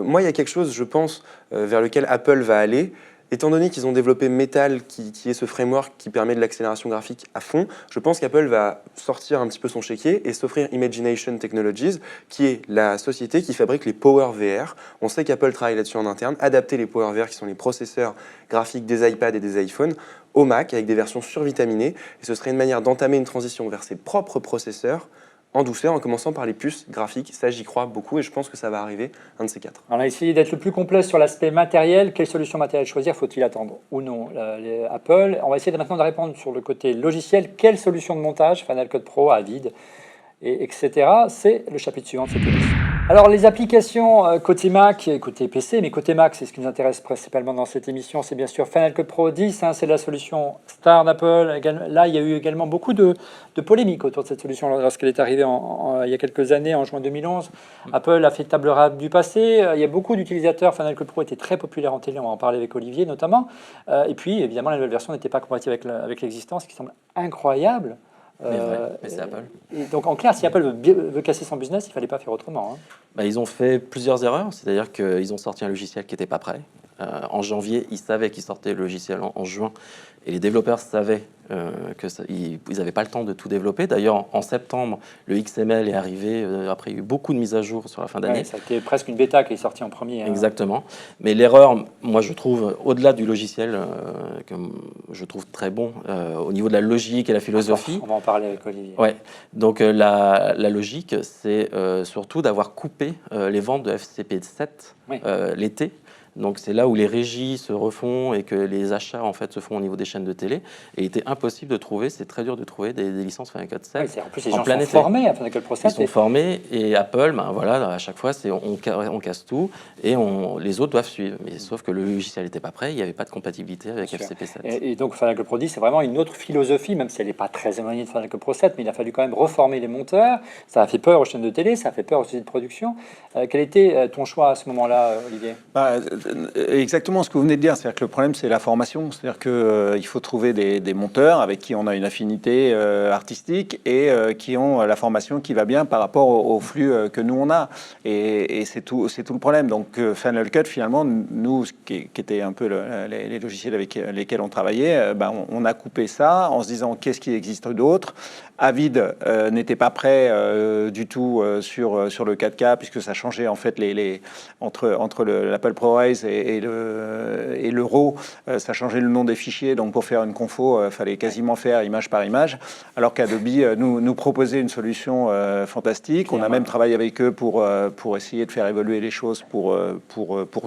Moi, il y a quelque chose, je pense, vers lequel Apple va aller. Étant donné qu'ils ont développé Metal, qui est ce framework qui permet de l'accélération graphique à fond, je pense qu'Apple va sortir un petit peu son chéquier et s'offrir Imagination Technologies, qui est la société qui fabrique les PowerVR. On sait qu'Apple travaille là-dessus en interne, adapter les PowerVR, qui sont les processeurs graphiques des iPads et des iPhones, au Mac, avec des versions survitaminées. Et ce serait une manière d'entamer une transition vers ses propres processeurs, en douceur, en commençant par les puces graphiques. Ça, j'y crois beaucoup et je pense que ça va arriver, un de ces quatre. On a essayé d'être le plus complet sur l'aspect matériel. Quelle solution matérielle choisir? Faut-il attendre ou non Apple? On va essayer maintenant de répondre sur le côté logiciel. Quelle solution de montage? Final Cut Pro, Avid, etc. C'est le chapitre suivant de cette émission. Alors, les applications côté Mac et côté PC, mais côté Mac, c'est ce qui nous intéresse principalement dans cette émission, c'est bien sûr Final Cut Pro 10, c'est la solution star d'Apple. Là, il y a eu également beaucoup de polémiques autour de cette solution lorsqu'elle est arrivée il y a quelques années, en juin 2011. Apple a fait table rase du passé. Il y a beaucoup d'utilisateurs. Final Cut Pro était très populaire en télé, on va en parler avec Olivier notamment. Et puis, évidemment, la nouvelle version n'était pas compatible avec l'existence, ce qui semble incroyable. Mais c'est Apple. Et donc en clair, si Apple veut casser son business, il ne fallait pas faire autrement. Hein. Ils ont fait plusieurs erreurs, c'est-à-dire qu'ils ont sorti un logiciel qui n'était pas prêt. En janvier, ils savaient qu'ils sortaient le logiciel en juin, et les développeurs savaient qu'ils n'avaient pas le temps de tout développer. D'ailleurs, en septembre, le XML est arrivé, après il y a eu beaucoup de mises à jour sur la fin d'année. Ouais, ça a été presque une bêta qui est sortie en premier. Exactement. Mais l'erreur, moi je trouve, au-delà du logiciel, que je trouve très bon, au niveau de la logique et la philosophie. On va en parler avec Olivier. Ouais. Donc la logique, c'est surtout d'avoir coupé les ventes de FCP7 l'été. Donc c'est là où les régies se refont et que les achats en fait se font au niveau des chaînes de télé. Et il était impossible de trouver, c'est très dur de trouver des licences Final Cut 7. Oui, en plus les gens sont formés à Final Cut Pro 7. Ils sont formés et Apple, à chaque fois c'est on casse tout et les autres doivent suivre. Mais sauf que le logiciel n'était pas prêt, il n'y avait pas de compatibilité avec FCP7. Et donc Final Cut Pro 10 c'est vraiment une autre philosophie, même si elle n'est pas très éloignée de Final Cut Pro 7, mais il a fallu quand même reformer les monteurs. Ça a fait peur aux chaînes de télé, ça a fait peur aux sociétés de production. Quel était ton choix à ce moment-là, Olivier? Exactement ce que vous venez de dire, c'est-à-dire que le problème c'est la formation, c'est-à-dire qu'il faut trouver des monteurs avec qui on a une affinité artistique et qui ont la formation qui va bien par rapport au flux que nous on a, et c'est tout le problème. Donc Final Cut finalement, nous qui était un peu les logiciels avec lesquels on travaillait, on a coupé ça en se disant qu'est-ce qui existe d'autre. Avid n'était pas prêt du tout sur le 4K puisque ça changeait en fait entre l'Apple ProRes Wise et l'Euro, ça changeait le nom des fichiers. Donc pour faire une confo, il fallait quasiment faire image par image. Alors qu'Adobe nous proposait une solution fantastique. On a même travaillé avec eux pour essayer de faire évoluer les choses pour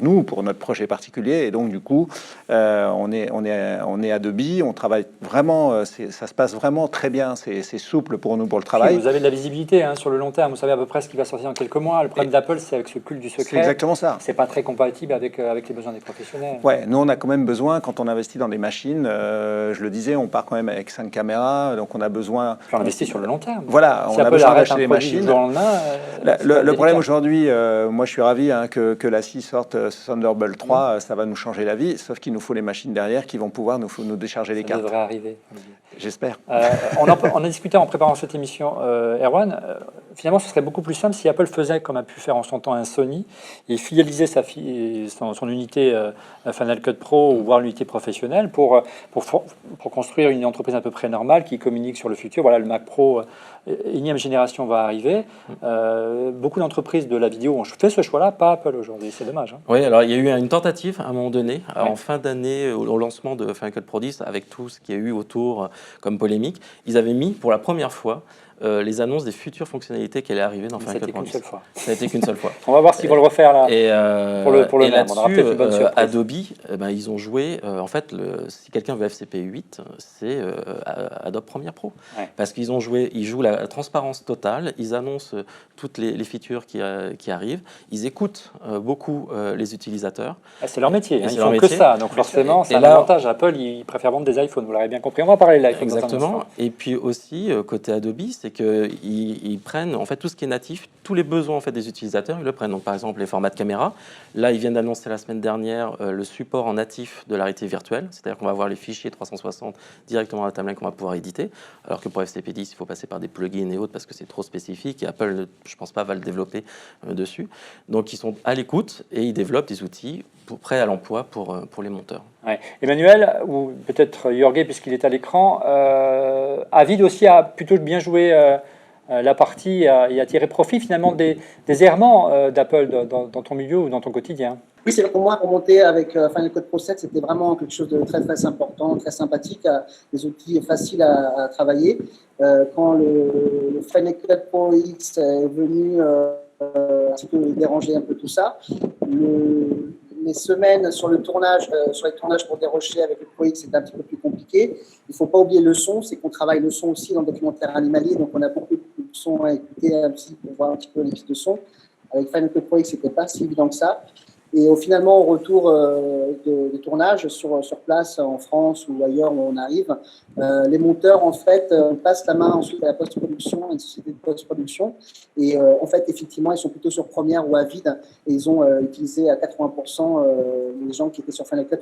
nous, pour notre projet particulier. Et donc du coup, on est Adobe. On travaille vraiment, ça se passe vraiment très bien. C'est souple pour nous pour le travail. Vous avez de la visibilité sur le long terme. Vous savez à peu près ce qui va sortir dans quelques mois. Le problème d'Apple, c'est avec ce culte du secret. C'est exactement ça. C'est pas très compatible avec les besoins des professionnels. Ouais, nous on a quand même besoin, quand on investit dans des machines, je le disais, on part quand même avec 5 caméras, donc on a besoin... Puis on investit sur le long terme. Voilà, si on a Apple besoin arrête d'acheter un des produit machines. du jour au lendemain, Le problème aujourd'hui, moi je suis ravi que la scie sorte Thunderbolt 3, ça va nous changer la vie, sauf qu'il nous faut les machines derrière qui vont pouvoir nous décharger les cartes. Ça devrait arriver. J'espère. On a discuté en préparant cette émission, Erwan, finalement ce serait beaucoup plus simple si Apple faisait comme a pu faire en son temps un Sony et fidélisait son unité Final Cut Pro ou voire l'unité professionnelle pour construire une entreprise à peu près normale qui communique sur le futur. Voilà, le Mac Pro énième génération va arriver. Beaucoup d'entreprises de la vidéo ont fait ce choix-là, pas Apple aujourd'hui, c'est dommage. Oui, alors il y a eu une tentative à un moment donné, en fin d'année, au lancement de Final Cut Pro 10, avec tout ce qu'il y a eu autour comme polémique, ils avaient mis pour la première fois les annonces des futures fonctionnalités qui allaient arriver dans Final Cut Pro 10. Ça n'a été qu'une seule fois. On va voir s'ils vont le refaire là. Pour le et même. On aura peut-être une bonne surprise. Adobe, ils ont joué. En fait, si quelqu'un veut FCP 8, c'est Adobe Premiere Pro, parce qu'ils jouent la transparence totale. Ils annoncent toutes les features qui arrivent. Ils écoutent beaucoup les utilisateurs. C'est leur métier. Ils font que ça. Donc forcément, c'est un avantage. Apple, ils préfèrent vendre des iPhones. Vous l'avez bien compris. On va parler de l'iPhone. Exactement. Et puis aussi côté Adobe, c'est qu'ils prennent en fait tout ce qui est natif, tous les besoins en fait des utilisateurs, ils le prennent. Donc par exemple les formats de caméra. Là, ils viennent d'annoncer la semaine dernière le support en natif de la réalité virtuelle, c'est-à-dire qu'on va avoir les fichiers 360 directement dans la timeline qu'on va pouvoir éditer, alors que pour FCP 10, il faut passer par des plugins et autres parce que c'est trop spécifique et Apple, je pense pas, va le développer dessus. Donc ils sont à l'écoute et ils développent des outils prêts à l'emploi pour les monteurs. Ouais. Emmanuel, ou peut-être Jorge, puisqu'il est à l'écran, Avid aussi a plutôt bien joué la partie et a tiré profit finalement des errements d'Apple dans ton milieu ou dans ton quotidien. Oui, c'est pour moi, pour monter avec Final Cut Pro 7, c'était vraiment quelque chose de très, très important, très sympathique, des outils faciles à travailler. Quand le Final Cut Pro X est venu un petit peu déranger un peu tout ça, les semaines sur les tournages pour dérocher avec le Pro X, c'était un petit peu plus compliqué. Il ne faut pas oublier le son, c'est qu'on travaille le son aussi dans le documentaire animalier, donc on a beaucoup de sons à écouter aussi pour voir un petit peu les pistes de son. Avec Final Cut Pro X, ce n'était pas si évident que ça. Et finalement, au retour de tournage sur place en France ou ailleurs où on arrive, les monteurs en fait passent la main ensuite à la post-production, à une société de post-production. Et en fait, effectivement, ils sont plutôt sur Premiere ou Avid et ils ont utilisé à 80% les gens qui étaient sur Final Cut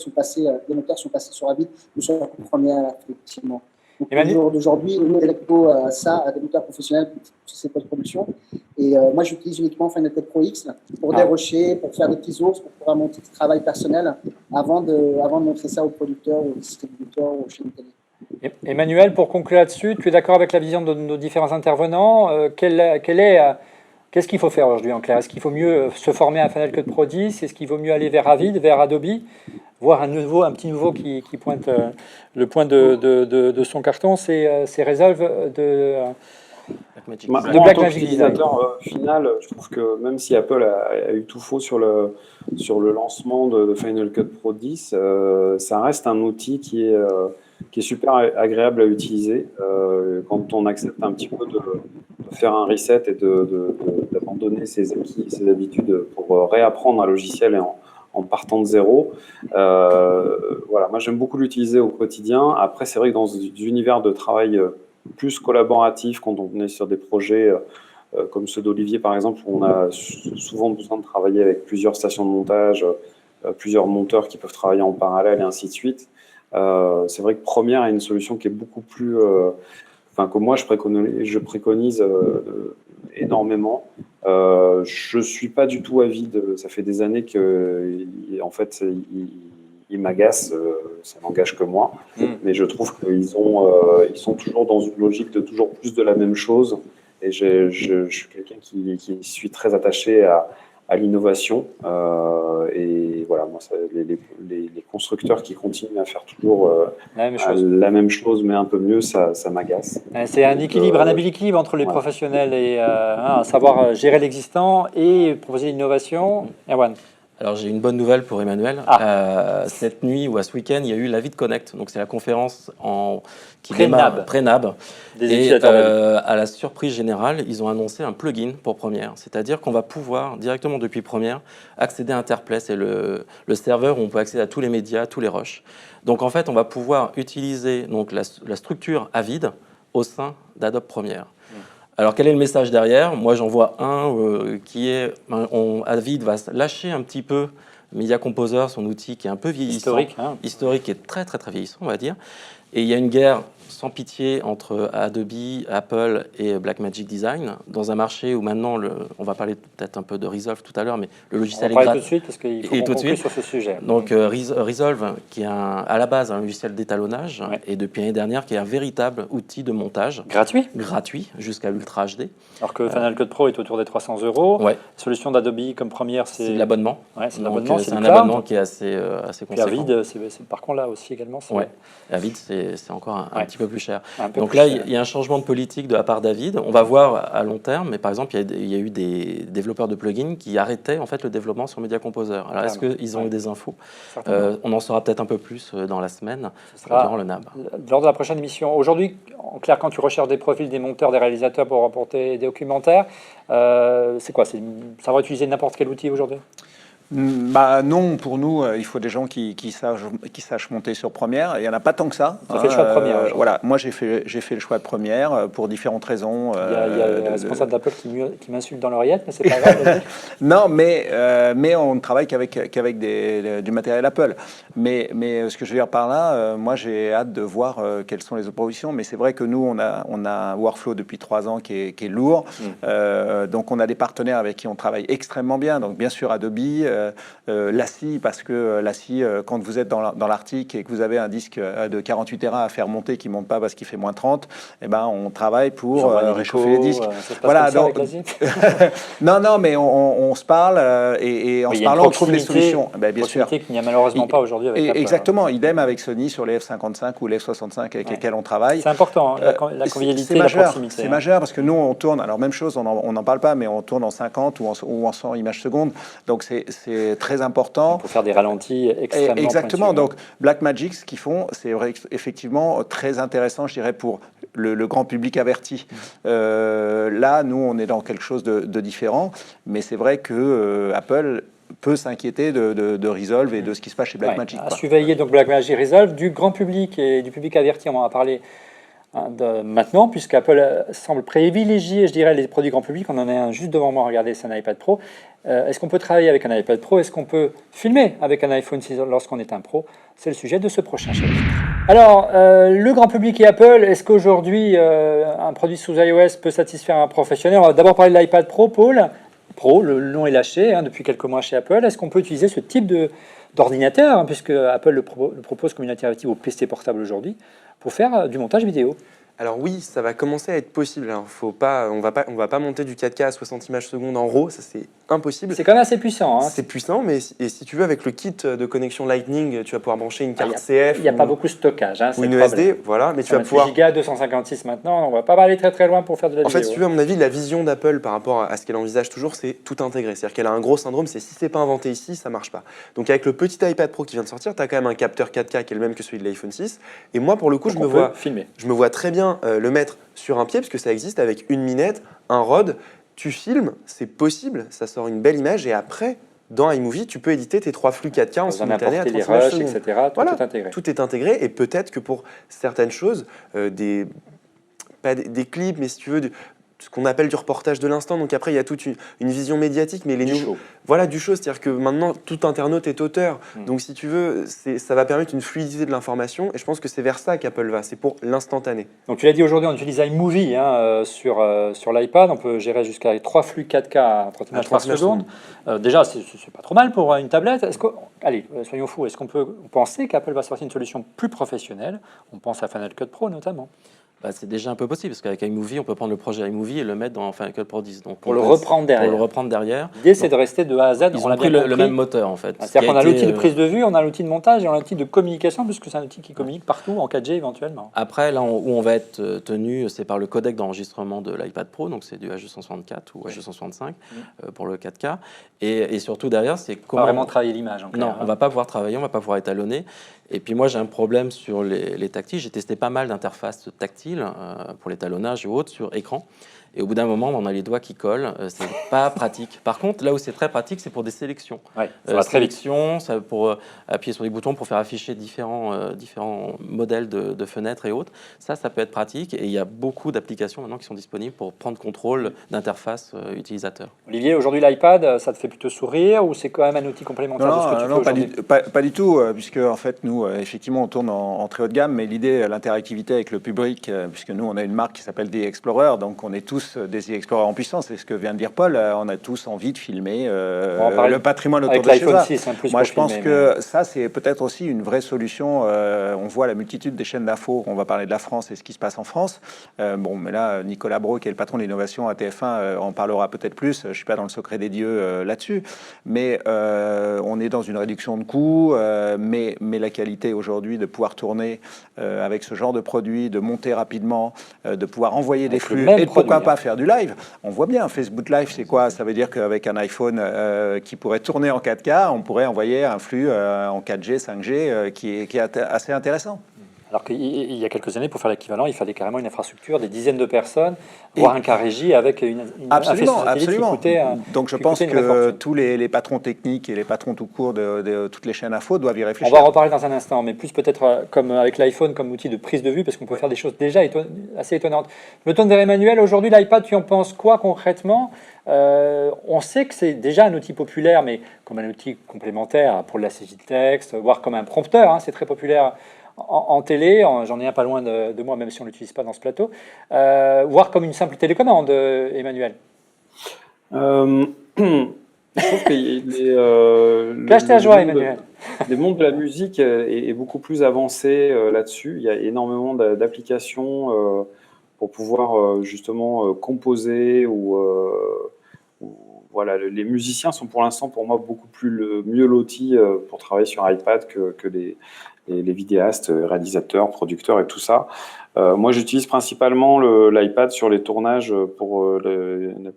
les monteurs sont passés sur Avid ou sur Premiere, effectivement. Donc, d'aujourd'hui, le monde électro à des moteurs professionnels pour ces post-production. Et moi, j'utilise uniquement Final Cut Pro X pour dérocher, pour faire des petits ours, pour pouvoir monter du travail personnel avant de montrer ça aux producteurs, aux distributeurs, aux chaînes télé. Emmanuel, pour conclure là-dessus, tu es d'accord avec la vision de nos différents intervenants. Qu'est-ce qu'il faut faire aujourd'hui en clair? Est-ce qu'il faut mieux se former à Final Cut Pro 10? Est-ce qu'il vaut mieux aller vers Avid, vers Adobe, voir un petit nouveau qui pointe le point de son carton, c'est Resolve de Blackmagic Design. Final, je trouve que même si Apple a eu tout faux sur le lancement de Final Cut Pro 10, ça reste un outil qui est super agréable à utiliser quand on accepte un petit peu de faire un reset et d'abandonner ses acquis, ses habitudes pour réapprendre un logiciel et en partant de zéro. Voilà, moi j'aime beaucoup l'utiliser au quotidien. Après, c'est vrai que dans des univers de travail plus collaboratif, quand on est sur des projets comme ceux d'Olivier par exemple, où on a souvent besoin de travailler avec plusieurs stations de montage, plusieurs monteurs qui peuvent travailler en parallèle et ainsi de suite. C'est vrai que Premiere a une solution qui est beaucoup plus, que moi je préconise énormément. Je suis pas du tout avide. Ça fait des années que, en fait, il m'agace. Ça n'engage que moi. Mais je trouve qu'ils sont toujours dans une logique de toujours plus de la même chose. Et je suis quelqu'un qui suis très attaché à l'innovation. Et voilà, moi, les constructeurs qui continuent à faire toujours la même chose, mais un peu mieux, ça m'agace. C'est un équilibre, un habile équilibre entre les professionnels et savoir gérer l'existant et proposer l'innovation. Erwan. Alors j'ai une bonne nouvelle pour Emmanuel. Cette nuit ou à ce week-end, il y a eu la VidConnect. Donc c'est la conférence qui démarre pré-NAB. Et à la surprise générale, ils ont annoncé un plugin pour Premiere. C'est-à-dire qu'on va pouvoir directement depuis Premiere accéder à Interplay. C'est le serveur où on peut accéder à tous les médias, tous les rushs. Donc en fait, on va pouvoir utiliser donc, la structure Avid au sein d'Adobe Premiere. Alors, quel est le message derrière? Moi, j'en vois un qui est... Avid va lâcher un petit peu Media Composer, son outil qui est un peu vieillissant. Historique et très, très, très vieillissant, on va dire. Et il y a une guerre sans pitié entre Adobe, Apple et Blackmagic Design, dans un marché où maintenant, on va parler peut-être un peu de Resolve tout à l'heure, mais le logiciel est gratuit. Tout de suite, parce qu'il faut qu'on conclue sur ce sujet. Donc Resolve, qui est à la base un logiciel d'étalonnage, et depuis l'année dernière, qui est un véritable outil de montage. Gratuit, jusqu'à l'Ultra HD. Alors que Final Cut Pro est autour des 300 €. Ouais. Solution d'Adobe comme Premiere, c'est l'abonnement. Ouais, c'est l'abonnement, c'est un abonnement qui est assez conséquent. Avid, c'est par contre là aussi également. Avid, c'est encore un petit peu plus cher. Donc là, il y a un changement de politique de la part d'Avid. On va voir à long terme, mais par exemple, il y a eu des développeurs de plugins qui arrêtaient en fait le développement sur Media Composer. Alors, est-ce qu'ils ont eu des infos? On en saura peut-être un peu plus dans la semaine, durant le NAB. Lors de la prochaine émission. Aujourd'hui, en clair, quand tu recherches des profils des monteurs, des réalisateurs pour rapporter des documentaires, c'est quoi? Ça va utiliser n'importe quel outil aujourd'hui? Non, pour nous, il faut des gens qui sachent monter sur Premiere. Il n'y en a pas tant que ça. Tu as fait le choix de Premiere. Voilà, moi j'ai fait le choix de Premiere pour différentes raisons. Il y a le responsable d'Apple qui m'insulte dans l'oreillette, mais c'est pas grave. Non, mais on ne travaille qu'avec du matériel Apple. Mais ce que je veux dire par là, moi j'ai hâte de voir quelles sont les autres propositions. Mais c'est vrai que nous, on a un workflow depuis 3 ans qui est lourd. Donc on a des partenaires avec qui on travaille extrêmement bien. Donc bien sûr Adobe, l'ACI, parce que l'ACI, quand vous êtes dans l'Arctique et que vous avez un disque de 48 Tera à faire monter qui ne monte pas parce qu'il fait moins 30, eh ben, on travaille pour réchauffer les disques. Voilà, donc, non, mais on se parle et en se parlant, on trouve des solutions. Ben, bien sûr. Qu'il n'y a malheureusement pas aujourd'hui avec Apple. Exactement, idem avec Sony sur les F55 ou les F65 avec lesquels on travaille. C'est important, la convivialité, la proximité. C'est majeur parce que nous, on tourne, alors même chose, on n'en parle pas, mais on tourne en 50 ou en 100 images secondes. Donc c'est très important. Pour faire des ralentis extrêmement exactement. pointus. Donc Blackmagic, ce qu'ils font, c'est effectivement très intéressant, je dirais, pour le grand public averti. Là, nous, on est dans quelque chose de différent, mais c'est vrai que Apple peut s'inquiéter de Resolve et de ce qui se passe chez Blackmagic. À surveiller donc Blackmagic Resolve du grand public et du public averti, on en a parlé maintenant, puisque Apple semble privilégier, je dirais, les produits grand public. On en a un juste devant moi, regardez, c'est un iPad Pro. Est-ce qu'on peut travailler avec un iPad Pro? Est-ce qu'on peut filmer avec un iPhone 6 lorsqu'on est un pro? C'est le sujet de ce prochain chapitre. Alors, le grand public et Apple, est-ce qu'aujourd'hui, un produit sous iOS peut satisfaire un professionnel? On va d'abord parler de l'iPad Pro, Paul. Pro, le nom est lâché depuis quelques mois chez Apple. Est-ce qu'on peut utiliser ce type d'ordinateur, puisque Apple le propose comme une alternative au PC portable aujourd'hui, pour faire du montage vidéo? Alors oui, ça va commencer à être possible. Alors, on va pas monter du 4K à 60 images secondes en RAW, ça c'est impossible. C'est quand même assez puissant. C'est puissant, mais si tu veux, avec le kit de connexion Lightning, tu vas pouvoir brancher une carte CF. Il n'y a pas beaucoup de stockage. Ou une USB, voilà, mais tu vas pouvoir... Giga 256 maintenant, on va pas aller très très loin pour faire de la vidéo. En fait, si tu veux, à mon avis, la vision d'Apple par rapport à ce qu'elle envisage toujours, c'est tout intégré. C'est-à-dire qu'elle a un gros syndrome, c'est si c'est pas inventé ici, ça marche pas. Donc avec le petit iPad Pro qui vient de sortir, tu as quand même un capteur 4K qui est le même que celui de l'iPhone 6. Et moi, pour le coup, je me vois très bien le mettre sur un pied, parce que ça existe avec une minette, un RAW, tu filmes, c'est possible, ça sort une belle image, et après, dans iMovie, tu peux éditer tes 3 flux 4K en simultané à 30 images secondes. Etc. Voilà, tout intégré. Tout est intégré, et peut-être que pour certaines choses, pas des clips, mais si tu veux, ce qu'on appelle du reportage de l'instant. Donc après, il y a toute une vision médiatique, mais du show. Voilà, du show, c'est-à-dire que maintenant, tout internaute est auteur. Donc si tu veux, ça va permettre une fluidité de l'information, et je pense que c'est vers ça qu'Apple va, c'est pour l'instantané. Donc tu l'as dit, aujourd'hui, on utilise iMovie sur l'iPad, on peut gérer jusqu'à 3 flux 4K à 30 images par seconde. Déjà, c'est pas trop mal pour une tablette. Allez, soyons fous, est-ce qu'on peut penser qu'Apple va sortir une solution plus professionnelle? On pense à Final Cut Pro notamment. C'est déjà un peu possible, parce qu'avec iMovie, on peut prendre le projet iMovie et le mettre dans Final Cut Pro 10. Donc, Pour le reprendre derrière. Pour le reprendre derrière. L'idée, c'est de rester de A à Z. Ils ont pris le même moteur, en fait. C'est-à-dire qu'on a l'outil de prise de vue, on a l'outil de montage et on a l'outil de communication, puisque c'est un outil qui communique partout en 4G éventuellement. Après, là où on va être tenu, c'est par le codec d'enregistrement de l'iPad Pro, donc c'est du H264 ou H265 pour le 4K. Et surtout derrière, c'est comment... Pas vraiment travailler l'image. Non, on ne va pas pouvoir travailler, on ne va pas pouvoir étalonner. Et puis moi, j'ai un problème sur les tactiles. J'ai testé pas mal d'interfaces tactiles pour l'étalonnage et autres sur écran. Et au bout d'un moment, on a les doigts qui collent. C'est pas pratique. Par contre, là où c'est très pratique, c'est pour des sélections. Ouais, ça va très vite. Ça, pour appuyer sur les boutons pour faire afficher différents modèles de fenêtres et autres. Ça peut être pratique. Et il y a beaucoup d'applications maintenant qui sont disponibles pour prendre contrôle d'interface utilisateur. Olivier, aujourd'hui, l'iPad, ça te fait plutôt sourire ou c'est quand même un outil complémentaire de ce que tu fais aujourd'hui ? Pas du tout, puisque en fait, nous, effectivement, on tourne en très haut de gamme, mais l'idée, l'interactivité avec le public, puisque nous, on a une marque qui s'appelle The Explorer, donc on est tous des The Explorer en puissance, c'est ce que vient de dire Paul, on a tous envie de filmer le patrimoine autour de chez soi. Moi, je pense que ça, c'est peut-être aussi une vraie solution. On voit la multitude des chaînes d'infos, on va parler de la France et ce qui se passe en France. Mais là, Nicolas Brault, qui est le patron de l'innovation à TF1, en parlera peut-être plus, je ne suis pas dans le secret des dieux là-dessus, mais on est dans une réduction de coûts, mais la qualité aujourd'hui de pouvoir tourner avec ce genre de produit, de monter rapidement, de pouvoir envoyer des flux et pourquoi pas faire du live. On voit bien, Facebook Live, c'est quoi? Ça veut dire qu'avec un iPhone qui pourrait tourner en 4K, on pourrait envoyer un flux en 4G, 5G qui est assez intéressant. Alors qu'il y a quelques années, pour faire l'équivalent, il fallait carrément une infrastructure, des dizaines de personnes, voire un cas régie avec une absolument. Qui coûtait, donc je pense que tous les patrons techniques et les patrons tout court de toutes les chaînes info doivent y réfléchir. On va en reparler dans un instant, mais plus peut-être comme avec l'iPhone comme outil de prise de vue, parce qu'on peut faire des choses déjà assez étonnantes. Je me tourne vers Emmanuel. Aujourd'hui, l'iPad, tu en penses quoi concrètement ? On sait que c'est déjà un outil populaire, mais comme un outil complémentaire pour la saisie de texte, voire comme un prompteur, c'est très populaire en télé, j'en ai un pas loin de moi, même si on ne l'utilise pas dans ce plateau, voire comme une simple télécommande, Emmanuel. Je trouve que Cache ta joie, Emmanuel. Le monde de la musique est beaucoup plus avancé là-dessus. Il y a énormément d'applications pour pouvoir justement composer voilà, les musiciens sont pour l'instant pour moi beaucoup mieux lotis pour travailler sur iPad que les vidéastes, réalisateurs, producteurs et tout ça. Moi, j'utilise principalement l'iPad sur les tournages comme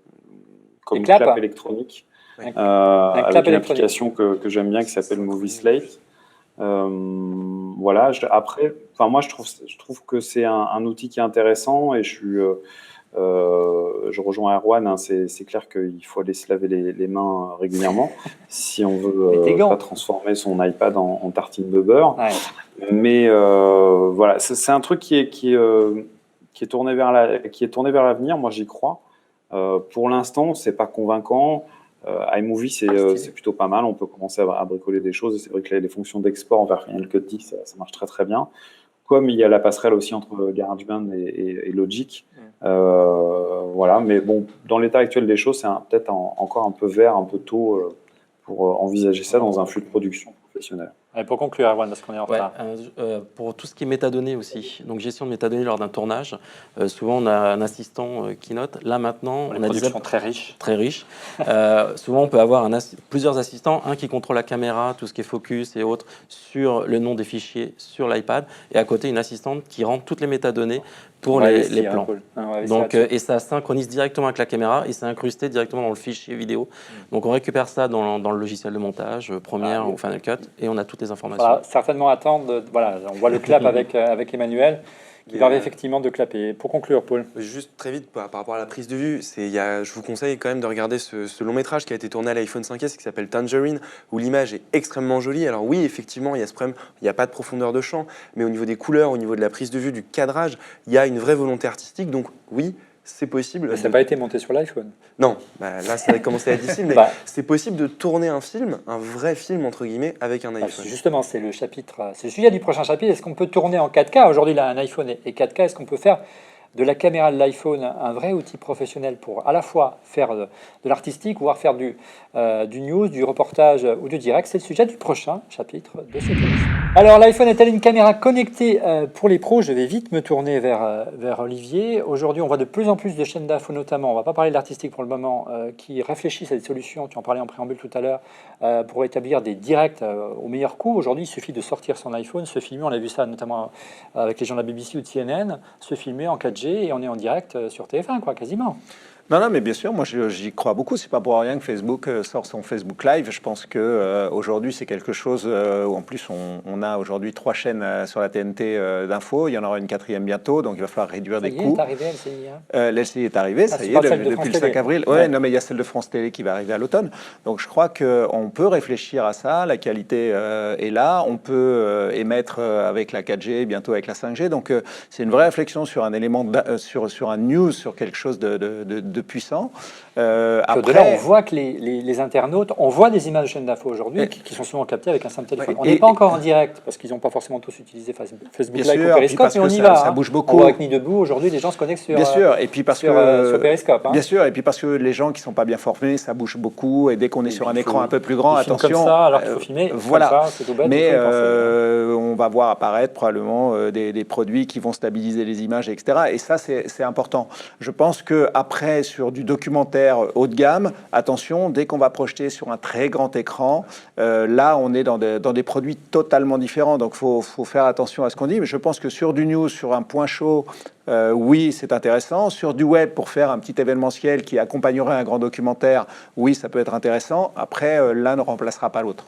une clap électronique, avec une application que j'aime bien qui s'appelle Movie Slate. Voilà. Moi, je trouve que c'est un outil qui est intéressant et je rejoins Erwan, c'est clair qu'il faut aller se laver les mains régulièrement si on veut pas transformer son iPad en tartine de beurre. Ouais. Mais voilà, c'est un truc qui est tourné vers l'avenir. Moi, j'y crois. Pour l'instant, c'est pas convaincant. iMovie, c'est plutôt pas mal. On peut commencer à bricoler des choses. Et c'est vrai que les fonctions d'export vers Final Cut 10, ça marche très très bien. Comme il y a la passerelle aussi entre GarageBand et Logic. Voilà, mais bon, dans l'état actuel des choses, c'est peut-être encore un peu vert, un peu tôt pour envisager ça dans un flux de production professionnel. Et pour conclure, Erwan, parce qu'on est en retard. Pour tout ce qui est métadonnées aussi, donc gestion de métadonnées lors d'un tournage, souvent on a un assistant qui note. Là maintenant, on a des apps très riches. Très riches. Souvent on peut avoir plusieurs assistants, un qui contrôle la caméra, tout ce qui est focus et autres, sur le nom des fichiers sur l'iPad, et à côté une assistante qui rend toutes les métadonnées pour les plans. Donc, et ça synchronise directement avec la caméra et c'est incrusté directement dans le fichier vidéo. Donc on récupère ça dans le logiciel de montage, Premiere ou Final Cut, et on a toutes les informations. Voilà, certainement attendre. Voilà, on voit le clap avec Emmanuel qui permet effectivement de clapper. Pour conclure, Paul. Juste très vite par rapport à la prise de vue, je vous conseille quand même de regarder ce long métrage qui a été tourné à l'iPhone 5S qui s'appelle Tangerine, où l'image est extrêmement jolie. Alors oui, effectivement, il y a ce problème, il n'y a pas de profondeur de champ, mais au niveau des couleurs, au niveau de la prise de vue, du cadrage, il y a une vraie volonté artistique. Donc oui, c'est possible. Ça n'a pas été monté sur l'iPhone. Non, là ça va commencer à être difficile, mais c'est possible de tourner un film, un vrai film entre guillemets, avec un iPhone. Justement, c'est le sujet du prochain chapitre. Est-ce qu'on peut tourner en 4K? Aujourd'hui, là, un iPhone est 4K. Est-ce qu'on peut faire de la caméra de l'iPhone un vrai outil professionnel pour à la fois faire de l'artistique, voire faire du news, du reportage ou du direct. C'est le sujet du prochain chapitre de cette émission. Alors, l'iPhone est-elle une caméra connectée pour les pros? Je vais vite me tourner vers Olivier. Aujourd'hui, on voit de plus en plus de chaînes d'infos, notamment, on ne va pas parler de l'artistique pour le moment, qui réfléchissent à des solutions, tu en parlais en préambule tout à l'heure, pour établir des directs au meilleur coût. Aujourd'hui, il suffit de sortir son iPhone, se filmer, on a vu ça notamment avec les gens de la BBC ou de CNN, se filmer en 4G et on est en direct sur TF1, quoi, quasiment. Non, mais bien sûr, moi j'y crois beaucoup. C'est pas pour rien que Facebook sort son Facebook Live. Je pense que aujourd'hui c'est quelque chose où en plus on a aujourd'hui 3 chaînes sur la TNT d'infos. Il y en aura une 4e bientôt, donc il va falloir réduire des coûts. Ça y est, est arrivé LCI. Hein. LCI est arrivé, ça y est, depuis le 5 avril. Ouais, non, mais il y a celle de France Télé qui va arriver à l'automne. Donc je crois qu'on peut réfléchir à ça. La qualité est là. On peut émettre avec la 4G, bientôt avec la 5G. Donc c'est une vraie réflexion sur un élément, sur un news, sur quelque chose de puissant. Après, au-delà, on voit que les internautes, on voit des images de chaînes d'infos aujourd'hui qui sont souvent captées avec un simple téléphone. On n'est pas encore en direct parce qu'ils n'ont pas forcément tous utilisé Facebook Live ou Periscope, mais on y va. Ça bouge beaucoup. On voit avec Ni Debout, aujourd'hui, les gens se connectent sur, bien sûr. Et puis sur Periscope. Hein. Bien sûr, et puis parce que les gens qui ne sont pas bien formés, ça bouge beaucoup. Et dès qu'on est sur un écran un peu plus grand, attention. Comme ça, alors qu'il faut filmer. Voilà. Comme ça, c'est tout bête, mais on va voir apparaître probablement des produits qui vont stabiliser les images, etc. Et ça, c'est important. Je pense qu'après, sur du documentaire haut de gamme, attention, dès qu'on va projeter sur un très grand écran, là on est dans des produits totalement différents, donc faut faire attention à ce qu'on dit. Mais je pense que sur du news, sur un point chaud, oui, c'est intéressant. Sur du web, pour faire un petit événementiel qui accompagnerait un grand documentaire, oui, ça peut être intéressant. Après, l'un ne remplacera pas l'autre.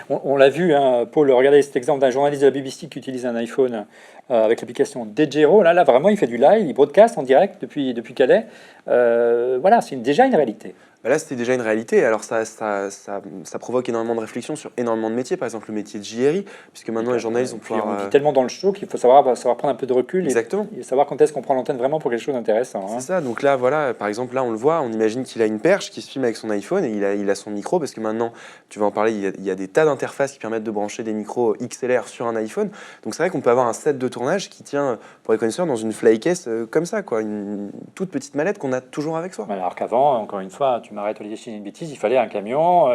On l'a vu, hein, Paul, regardez cet exemple d'un journaliste de la BBC qui utilise un iPhone avec l'application Dejero. Là, vraiment, il fait du live, il broadcast en direct depuis Calais. Voilà, c'est déjà une réalité. Là, c'était déjà une réalité. Alors, ça provoque énormément de réflexions sur énormément de métiers. Par exemple, le métier de JRI, puisque maintenant, les journalistes ont pu... On vit tellement dans le show qu'il faut savoir prendre un peu de recul. Exactement. Et savoir quand est-ce qu'on prend l'antenne vraiment pour quelque chose d'intéressant. Hein. C'est ça. Donc là, voilà, par exemple, là, on le voit, on imagine qu'il a une perche qui se filme avec son iPhone et il a son micro, parce que maintenant, tu vas en parler, il y a des tas d'interfaces qui permettent de brancher des micros XLR sur un iPhone. Donc c'est vrai qu'on peut avoir un set de tournage qui tient, pour les connaisseurs, dans une flycase comme ça, quoi, une toute petite mallette qu'on a toujours avec soi. Alors qu'avant, encore une fois, tu m'arrêtes Olivier, si j'ai une bêtise, il fallait un camion,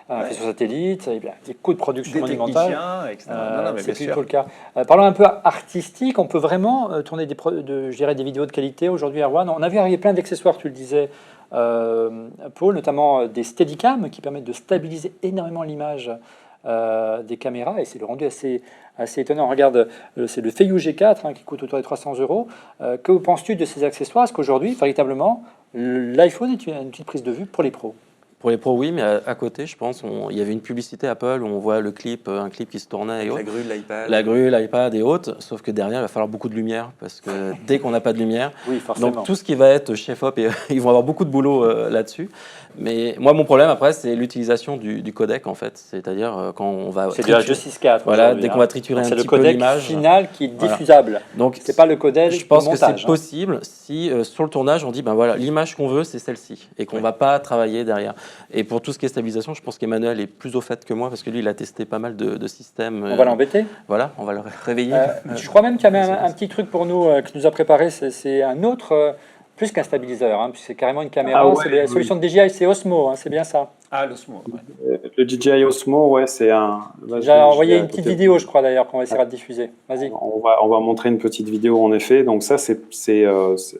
un faisceau satellite, des coûts de production monumentaux. C'est plus trop le cas. Parlons un peu artistique, on peut vraiment tourner des vidéos de qualité aujourd'hui, Erwan. On a vu arriver plein d'accessoires, tu le disais, Paul, notamment des Steadicam qui permettent de stabiliser énormément l'image des caméras, et c'est le rendu assez étonnant. Regarde, c'est le Feiyu G4 qui coûte autour des 300 €. Que penses-tu de ces accessoires? Est-ce qu'aujourd'hui, véritablement, l'iPhone est une petite prise de vue pour les pros? Pour les pros, oui, mais à côté, je pense, il y avait une publicité Apple où on voit un clip qui se tournait et autres. La grue, l'iPad et autres, sauf que derrière, il va falloir beaucoup de lumière, parce que dès qu'on n'a pas de lumière, oui, forcément. Donc tout ce qui va être chef-op, ils vont avoir beaucoup de boulot là-dessus. Mais moi, mon problème après, c'est l'utilisation du codec, en fait. C'est-à-dire quand on va... C'est du H264. Voilà, dès qu'on va triturer un petit peu l'image. C'est le codec final qui est diffusable. Voilà. Donc, c'est pas le codec. Je pense que c'est possible si, sur le tournage, on dit, ben voilà, l'image qu'on veut, c'est celle-ci, et qu'on va pas travailler derrière. Et pour tout ce qui est stabilisation, je pense qu'Emmanuel est plus au fait que moi, parce que lui, il a testé pas mal de systèmes. On va l'embêter. Voilà, on va le réveiller. Je crois même qu'il y a un petit truc pour nous que tu nous as préparé. C'est un autre, plus qu'un stabiliseur, hein, c'est carrément une caméra. C'est la solution de DJI, c'est Osmo, hein, c'est bien ça. Ah, l'Osmo. Ouais. Le DJI Osmo, ouais, c'est un... J'ai envoyé une petite vidéo, je crois d'ailleurs, qu'on va essayer de diffuser. Vas-y. On va montrer une petite vidéo, en effet. Donc ça,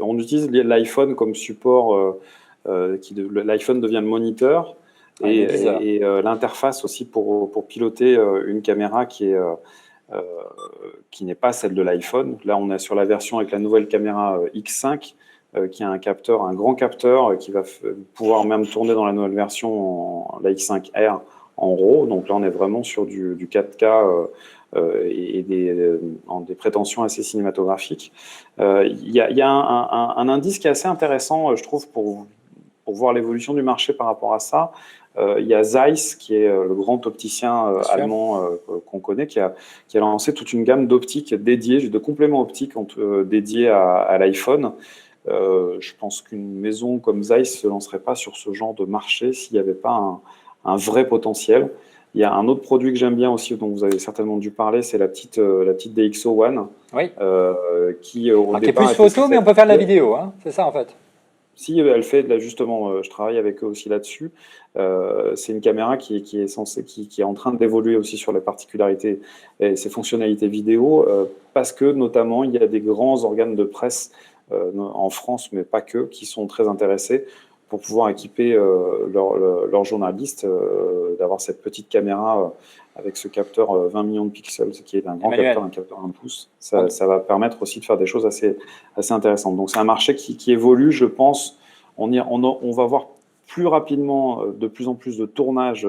on utilise l'iPhone comme support. L'iPhone devient le moniteur et l'interface aussi pour piloter une caméra qui n'est pas celle de l'iPhone. Là, on est sur la version avec la nouvelle caméra X5 qui a un grand capteur qui va pouvoir même tourner dans la nouvelle version, la X5R en RAW. Donc là, on est vraiment sur du 4K et des prétentions assez cinématographiques. Il y a un indice qui est assez intéressant, je trouve, pour voir l'évolution du marché par rapport à ça. Il y a Zeiss, qui est le grand opticien allemand qu'on connaît, qui a lancé toute une gamme d'optiques dédiées, de compléments optiques dédiés à l'iPhone. Je pense qu'une maison comme Zeiss ne se lancerait pas sur ce genre de marché s'il n'y avait pas un vrai potentiel. Il y a un autre produit que j'aime bien aussi, dont vous avez certainement dû parler, c'est la petite DxO One, Oui. qui au Alors, qui est départ plus photo, mais on peut faire de la vidéo, hein. C'est ça en fait. Si, elle fait, là, justement, je travaille avec eux aussi là-dessus. C'est une caméra qui est en train d'évoluer aussi sur les particularités et ses fonctionnalités vidéo, parce que notamment, il y a des grands organes de presse en France, mais pas que, qui sont très intéressés pour pouvoir équiper leurs journalistes, d'avoir cette petite caméra avec ce capteur 20 millions de pixels, qui est un grand capteur, un capteur 1 pouce. Ça va permettre aussi de faire des choses assez intéressantes. Donc c'est un marché qui évolue, je pense. On va voir plus rapidement de plus en plus de tournages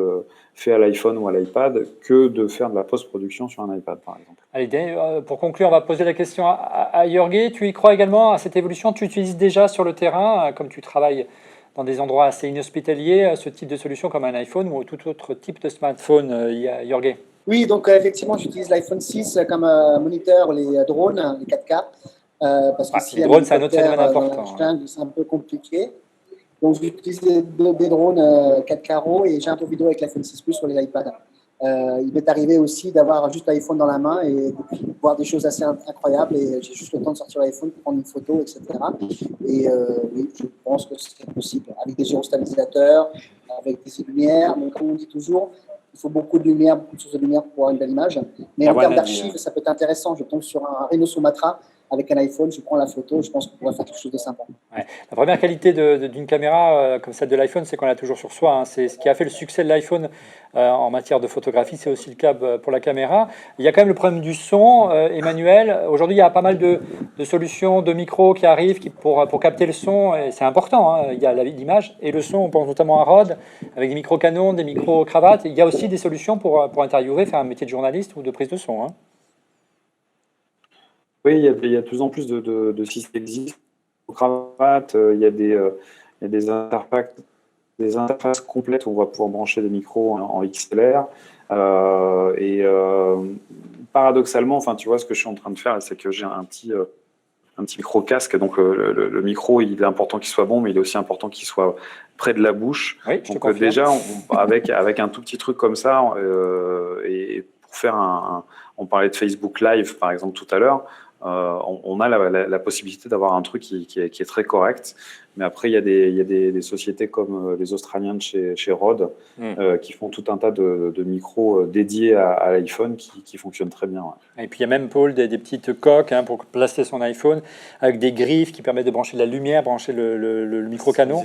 faits à l'iPhone ou à l'iPad que de faire de la post-production sur un iPad, par exemple. Allez, pour conclure, on va poser la question à Jorge. Tu y crois également à cette évolution? Tu utilises déjà sur le terrain, comme tu travailles dans des endroits assez inhospitaliers, ce type de solution comme un iPhone ou tout autre type de smartphone, Jorge? Oui, donc effectivement, j'utilise l'iPhone 6 comme moniteur, les drones, les 4K. Parce que les drones, c'est un autre phénomène important. C'est un peu compliqué. Donc, j'utilise des drones 4K RAW et j'ai un peu vidéo avec l'iPhone 6 Plus sur les iPads. Il m'est arrivé aussi d'avoir juste l'iPhone dans la main et de voir des choses assez incroyables. Et j'ai juste le temps de sortir l'iPhone pour prendre une photo, etc. Et oui, je pense que c'est possible. Avec des gyrostabilisateurs, avec des lumières. Donc, comme on dit toujours, il faut beaucoup de lumière, beaucoup de sources de lumière pour avoir une belle image. Mais en termes d'archives, ça peut être intéressant. Je tombe sur un Reno Sumatra avec un iPhone, je prends la photo, je pense qu'on pourrait faire quelque chose de sympa. Ouais. La première qualité d'une caméra comme celle de l'iPhone, c'est qu'on l'a toujours sur soi, hein. C'est ce qui a fait le succès de l'iPhone en matière de photographie, c'est aussi le cas pour la caméra. Il y a quand même le problème du son, Emmanuel. Aujourd'hui, il y a pas mal de solutions de micros qui arrivent pour capter le son, et c'est important, hein. Il y a l'image et le son, on pense notamment à Rode, avec des micro-canons, des micro-cravates. Il y a aussi des solutions pour interviewer, faire un métier de journaliste ou de prise de son, hein. Oui, il y a de plus en plus de systèmes qui existent. Cravates, il y a des interfaces complètes où on va pouvoir brancher des micros en XLR. Paradoxalement, enfin, tu vois, ce que je suis en train de faire, c'est que j'ai un petit micro-casque. Donc, le micro, il est important qu'il soit bon, mais il est aussi important qu'il soit près de la bouche. Oui, donc, déjà, avec un tout petit truc comme ça, et pour faire on parlait de Facebook Live, par exemple, tout à l'heure, on a la possibilité d'avoir un truc qui est très correct. Mais après, il y a des sociétés comme les Australiens de chez Rode qui font tout un tas de micros dédiés à l'iPhone qui fonctionnent très bien. Ouais. Et puis il y a même, Paul, des petites coques pour placer son iPhone avec des griffes qui permettent de brancher de la lumière, brancher le micro-canon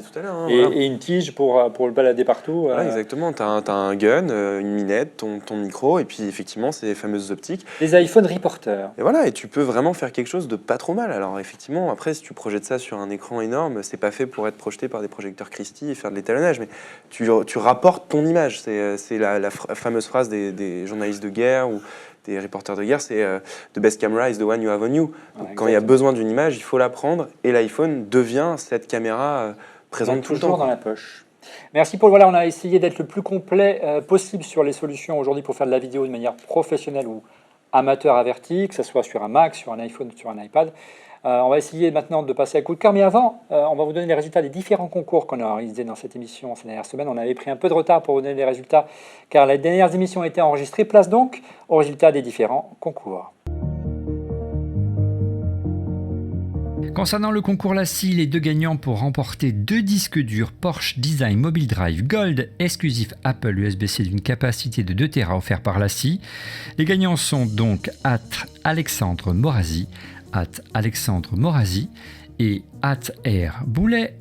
et une tige pour le balader partout. Voilà, exactement. Tu as un gun, une minette, ton micro et puis effectivement ces fameuses optiques. Les iPhone Reporter. Et voilà, et tu peux vraiment faire quelque chose de pas trop mal. Alors effectivement, après, si tu projettes ça sur un écran énorme, c'est pas fait pour être projeté par des projecteurs Christie et faire de l'étalonnage, mais tu rapportes ton image. C'est la fameuse phrase des journalistes de guerre ou des reporters de guerre, c'est the best camera is the one you have on you. Donc, quand il y a besoin d'une image, il faut la prendre et l'iPhone devient cette caméra présente tout le temps. Toujours dans la poche. Merci Paul. Voilà, on a essayé d'être le plus complet possible sur les solutions aujourd'hui pour faire de la vidéo de manière professionnelle ou amateur averti, que ce soit sur un Mac, sur un iPhone, sur un iPad. On va essayer maintenant de passer à coup de cœur, mais avant, on va vous donner les résultats des différents concours qu'on a organisés dans cette émission ces dernières semaines. On avait pris un peu de retard pour vous donner les résultats, car les dernières émissions ont été enregistrées. Place donc aux résultats des différents concours. Concernant le concours LaCie, les deux gagnants pour remporter 2 disques durs Porsche Design Mobile Drive Gold exclusif Apple USB-C d'une capacité de 2 Tera offert par LaCie. Les gagnants sont donc Alexandre Morazi et R Boulet.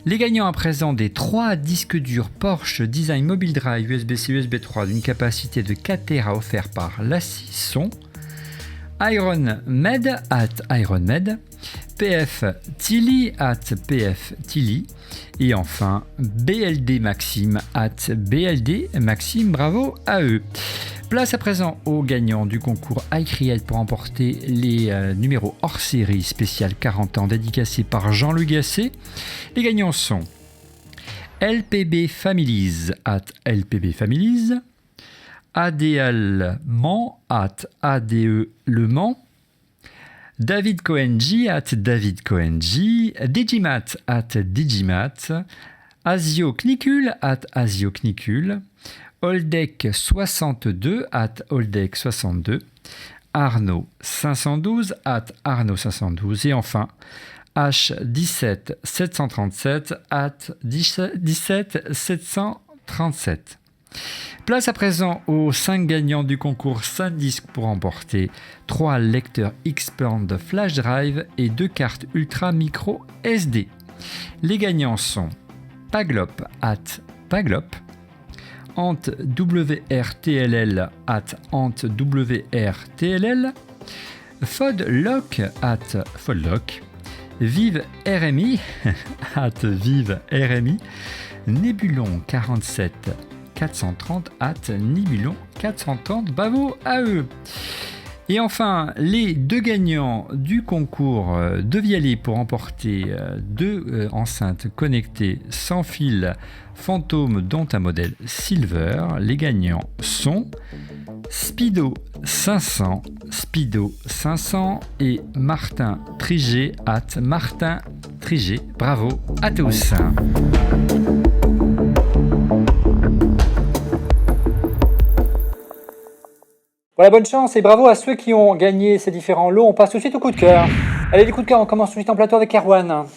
Les gagnants à présent des 3 disques durs Porsche Design Mobile Drive USB-C USB 3 d'une capacité de 4 Tera offert par LaCie sont IronMed PF Tilly PF Tilly et enfin BLD Maxime BLD Maxime, bravo à eux. Place à présent aux gagnants du concours iCreate pour emporter les numéros hors série spécial 40 ans dédicacés par Jean-Luc Gasset. Les gagnants sont LPB Families ADL Mans ADE Le Mans, David Cohen J David Cohen J, Digimat Digimat, Asioknicule @Asioknicule, Oldec62 @Oldec62, Arnaud 512 @Arnaud512 et enfin H17737 @17737. Place à présent aux 5 gagnants du concours SanDisk pour emporter 3 lecteurs Xpand Flash Drive et 2 cartes Ultra Micro SD. Les gagnants sont Paglop @Paglop, AntWRTLL @AntWRTLL, Fodlock @Fodlock, Vive RMI @ViveRMI, Nébulon 47 430 @Nébulon 430. Bravo à eux. Et enfin, les 2 gagnants du concours Devialet pour emporter 2 enceintes connectées sans fil Fantôme dont un modèle Silver. Les gagnants sont Speedo 500 et Martin Trigé @Martin Trigé. Bravo à tous. Voilà, bonne chance et bravo à ceux qui ont gagné ces différents lots. On passe tout de suite au coup de cœur. Allez, du coup de cœur, on commence tout de suite en plateau avec Erwan.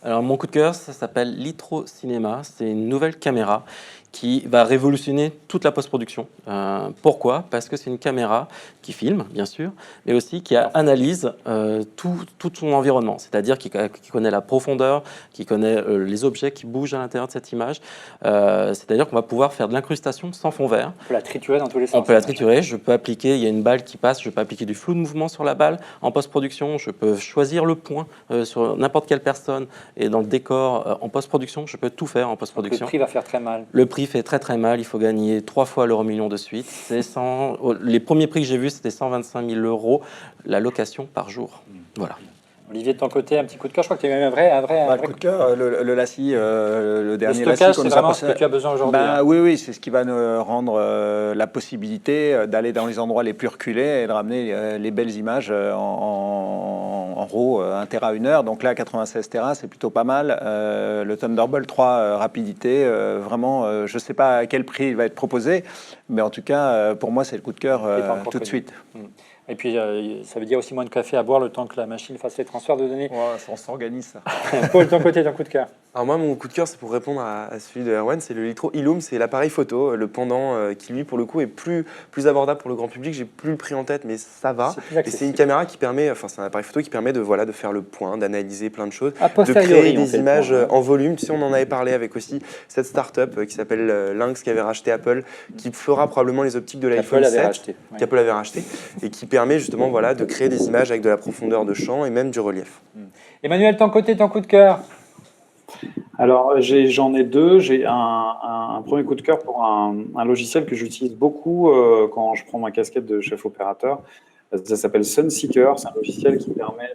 Alors mon coup de cœur, ça s'appelle Litro Cinéma. C'est une nouvelle caméra qui va révolutionner toute la post-production. Pourquoi ? Parce que c'est une caméra qui filme, bien sûr, mais aussi qui analyse tout son environnement. C'est-à-dire qui connaît la profondeur, qui connaît les objets qui bougent à l'intérieur de cette image. C'est-à-dire qu'on va pouvoir faire de l'incrustation sans fond vert. On peut la triturer dans tous les sens. On peut la triturer. Je peux appliquer, il y a une balle qui passe, je peux appliquer du flou de mouvement sur la balle. En post-production, je peux choisir le point sur n'importe quelle personne. Et dans le décor, en post-production, je peux tout faire en post-production. Le prix va faire très mal. Le prix fait très très mal. Il faut gagner 3 fois l'euro-million de suite. Les premiers prix que j'ai vus, c'était 125 000 € la location par jour. Voilà. Olivier, de ton côté, un petit coup de cœur. Je crois que tu as eu un vrai coup de cœur. Le Lassi, le dernier Lassi. Le stockage, c'est vraiment ce que tu as besoin aujourd'hui. Oui, c'est ce qui va nous rendre la possibilité d'aller dans les endroits les plus reculés et de ramener les belles images en RAW 1 Tera 1 heure. Donc là, 96 Tera, c'est plutôt pas mal. Le Thunderbolt 3 rapidité, vraiment, je ne sais pas à quel prix il va être proposé, mais en tout cas, pour moi, c'est le coup de cœur tout de suite. Et puis, ça veut dire aussi moins de café à boire le temps que la machine fasse les transferts de données. Ouais, on s'organise, ça. Paul, de ton côté, ton coup de cœur. Alors moi, mon coup de cœur, c'est pour répondre à celui de Erwan, c'est le Litro Illum, c'est l'appareil photo, le pendant qui, lui, pour le coup, est plus abordable pour le grand public. J'ai plus le prix en tête, mais ça va. Et c'est une caméra qui permet, c'est un appareil photo qui permet de faire le point, d'analyser plein de choses, de créer des images en volume. Tu sais, on en avait parlé avec aussi cette start-up qui s'appelle Lynx, qui avait racheté Apple, qui fera probablement les optiques de l'iPhone 7, qu'Apple avait racheté, et qui permet justement de créer des images avec de la profondeur de champ et même du relief. Emmanuel, ton côté, ton coup de cœur. Alors, j'en ai 2. J'ai un premier coup de cœur pour un logiciel que j'utilise beaucoup quand je prends ma casquette de chef opérateur. Ça s'appelle Sunseeker. C'est un logiciel qui permet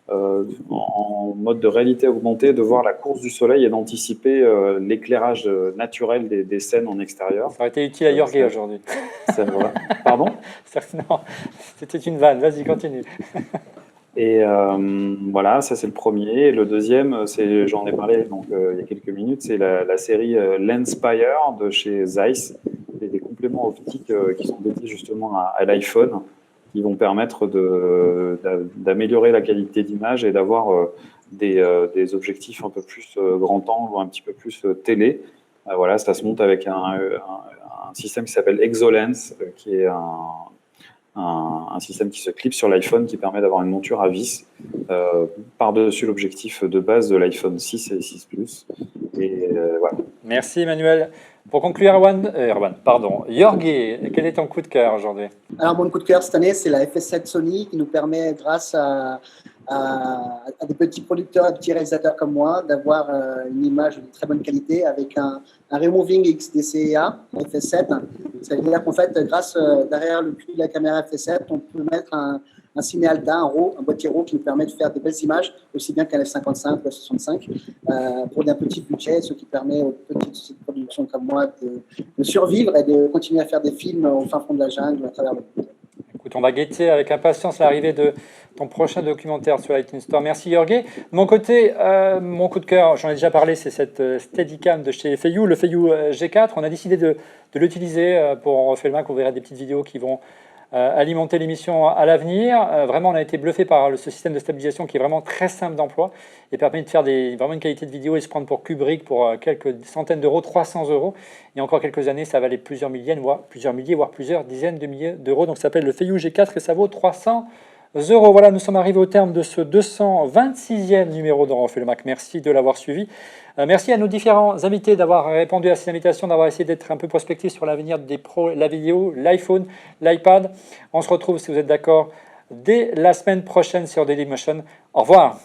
en mode de réalité augmentée, de voir la course du soleil et d'anticiper l'éclairage naturel des scènes en extérieur. Ça aurait été utile à Jorge aujourd'hui. C'est vrai. Pardon ? Non, c'était une vanne. Vas-y, continue. Et voilà, ça c'est le premier. Et le deuxième, j'en ai parlé il y a quelques minutes, c'est la série Lenspire de chez Zeiss. C'est des compléments optiques qui sont dédiés justement à l'iPhone, qui vont permettre d'améliorer la qualité d'image et d'avoir des objectifs un peu plus grand angle ou un petit peu plus télé. Voilà, ça se monte avec un système qui s'appelle ExoLens, qui est un système qui se clip sur l'iPhone, qui permet d'avoir une monture à vis par-dessus l'objectif de base de l'iPhone 6 et 6 Plus. Et voilà. Merci Emmanuel. Pour conclure, Jorge, quel est ton coup de cœur aujourd'hui ? Alors, mon coup de cœur cette année, c'est la FS7 Sony qui nous permet, grâce à des petits producteurs et petits réalisateurs comme moi, d'avoir une image de très bonne qualité avec un Removing XDCA FS7. Ça veut dire qu'en fait, grâce derrière le cul de la caméra FS7, on peut mettre un Ciné Alta, un boîtier RAW qui nous permet de faire des belles images, aussi bien qu'un F55 ou F65, pour d'un petit budget, ce qui permet aux petites sociétés de production comme moi de survivre et de continuer à faire des films au fin fond de la jungle à travers le monde. Écoute, on va guetter avec impatience l'arrivée de ton prochain documentaire sur iTunes Store. Merci Jorge. De mon côté, mon coup de cœur, j'en ai déjà parlé, c'est cette Steadicam de chez Feiyu, le Feiyu G4. On a décidé de l'utiliser pour On refait le Mac. Vous verrez des petites vidéos qui vont alimenter l'émission à l'avenir. Vraiment, on a été bluffé par ce système de stabilisation qui est vraiment très simple d'emploi et permet de faire vraiment une qualité de vidéo et se prendre pour Kubrick pour quelques centaines d'euros, 300 €. Il y a encore quelques années, ça valait plusieurs milliers, voire plusieurs dizaines de milliers d'euros. Donc ça s'appelle le Feiyu G4 et ça vaut 300 €. Voilà, nous sommes arrivés au terme de ce 226e numéro d'On refait le Mac. Merci de l'avoir suivi. Merci à nos différents invités d'avoir répondu à ces invitations, d'avoir essayé d'être un peu prospectifs sur l'avenir des pros, la vidéo, l'iPhone, l'iPad. On se retrouve, si vous êtes d'accord, dès la semaine prochaine sur Dailymotion. Au revoir.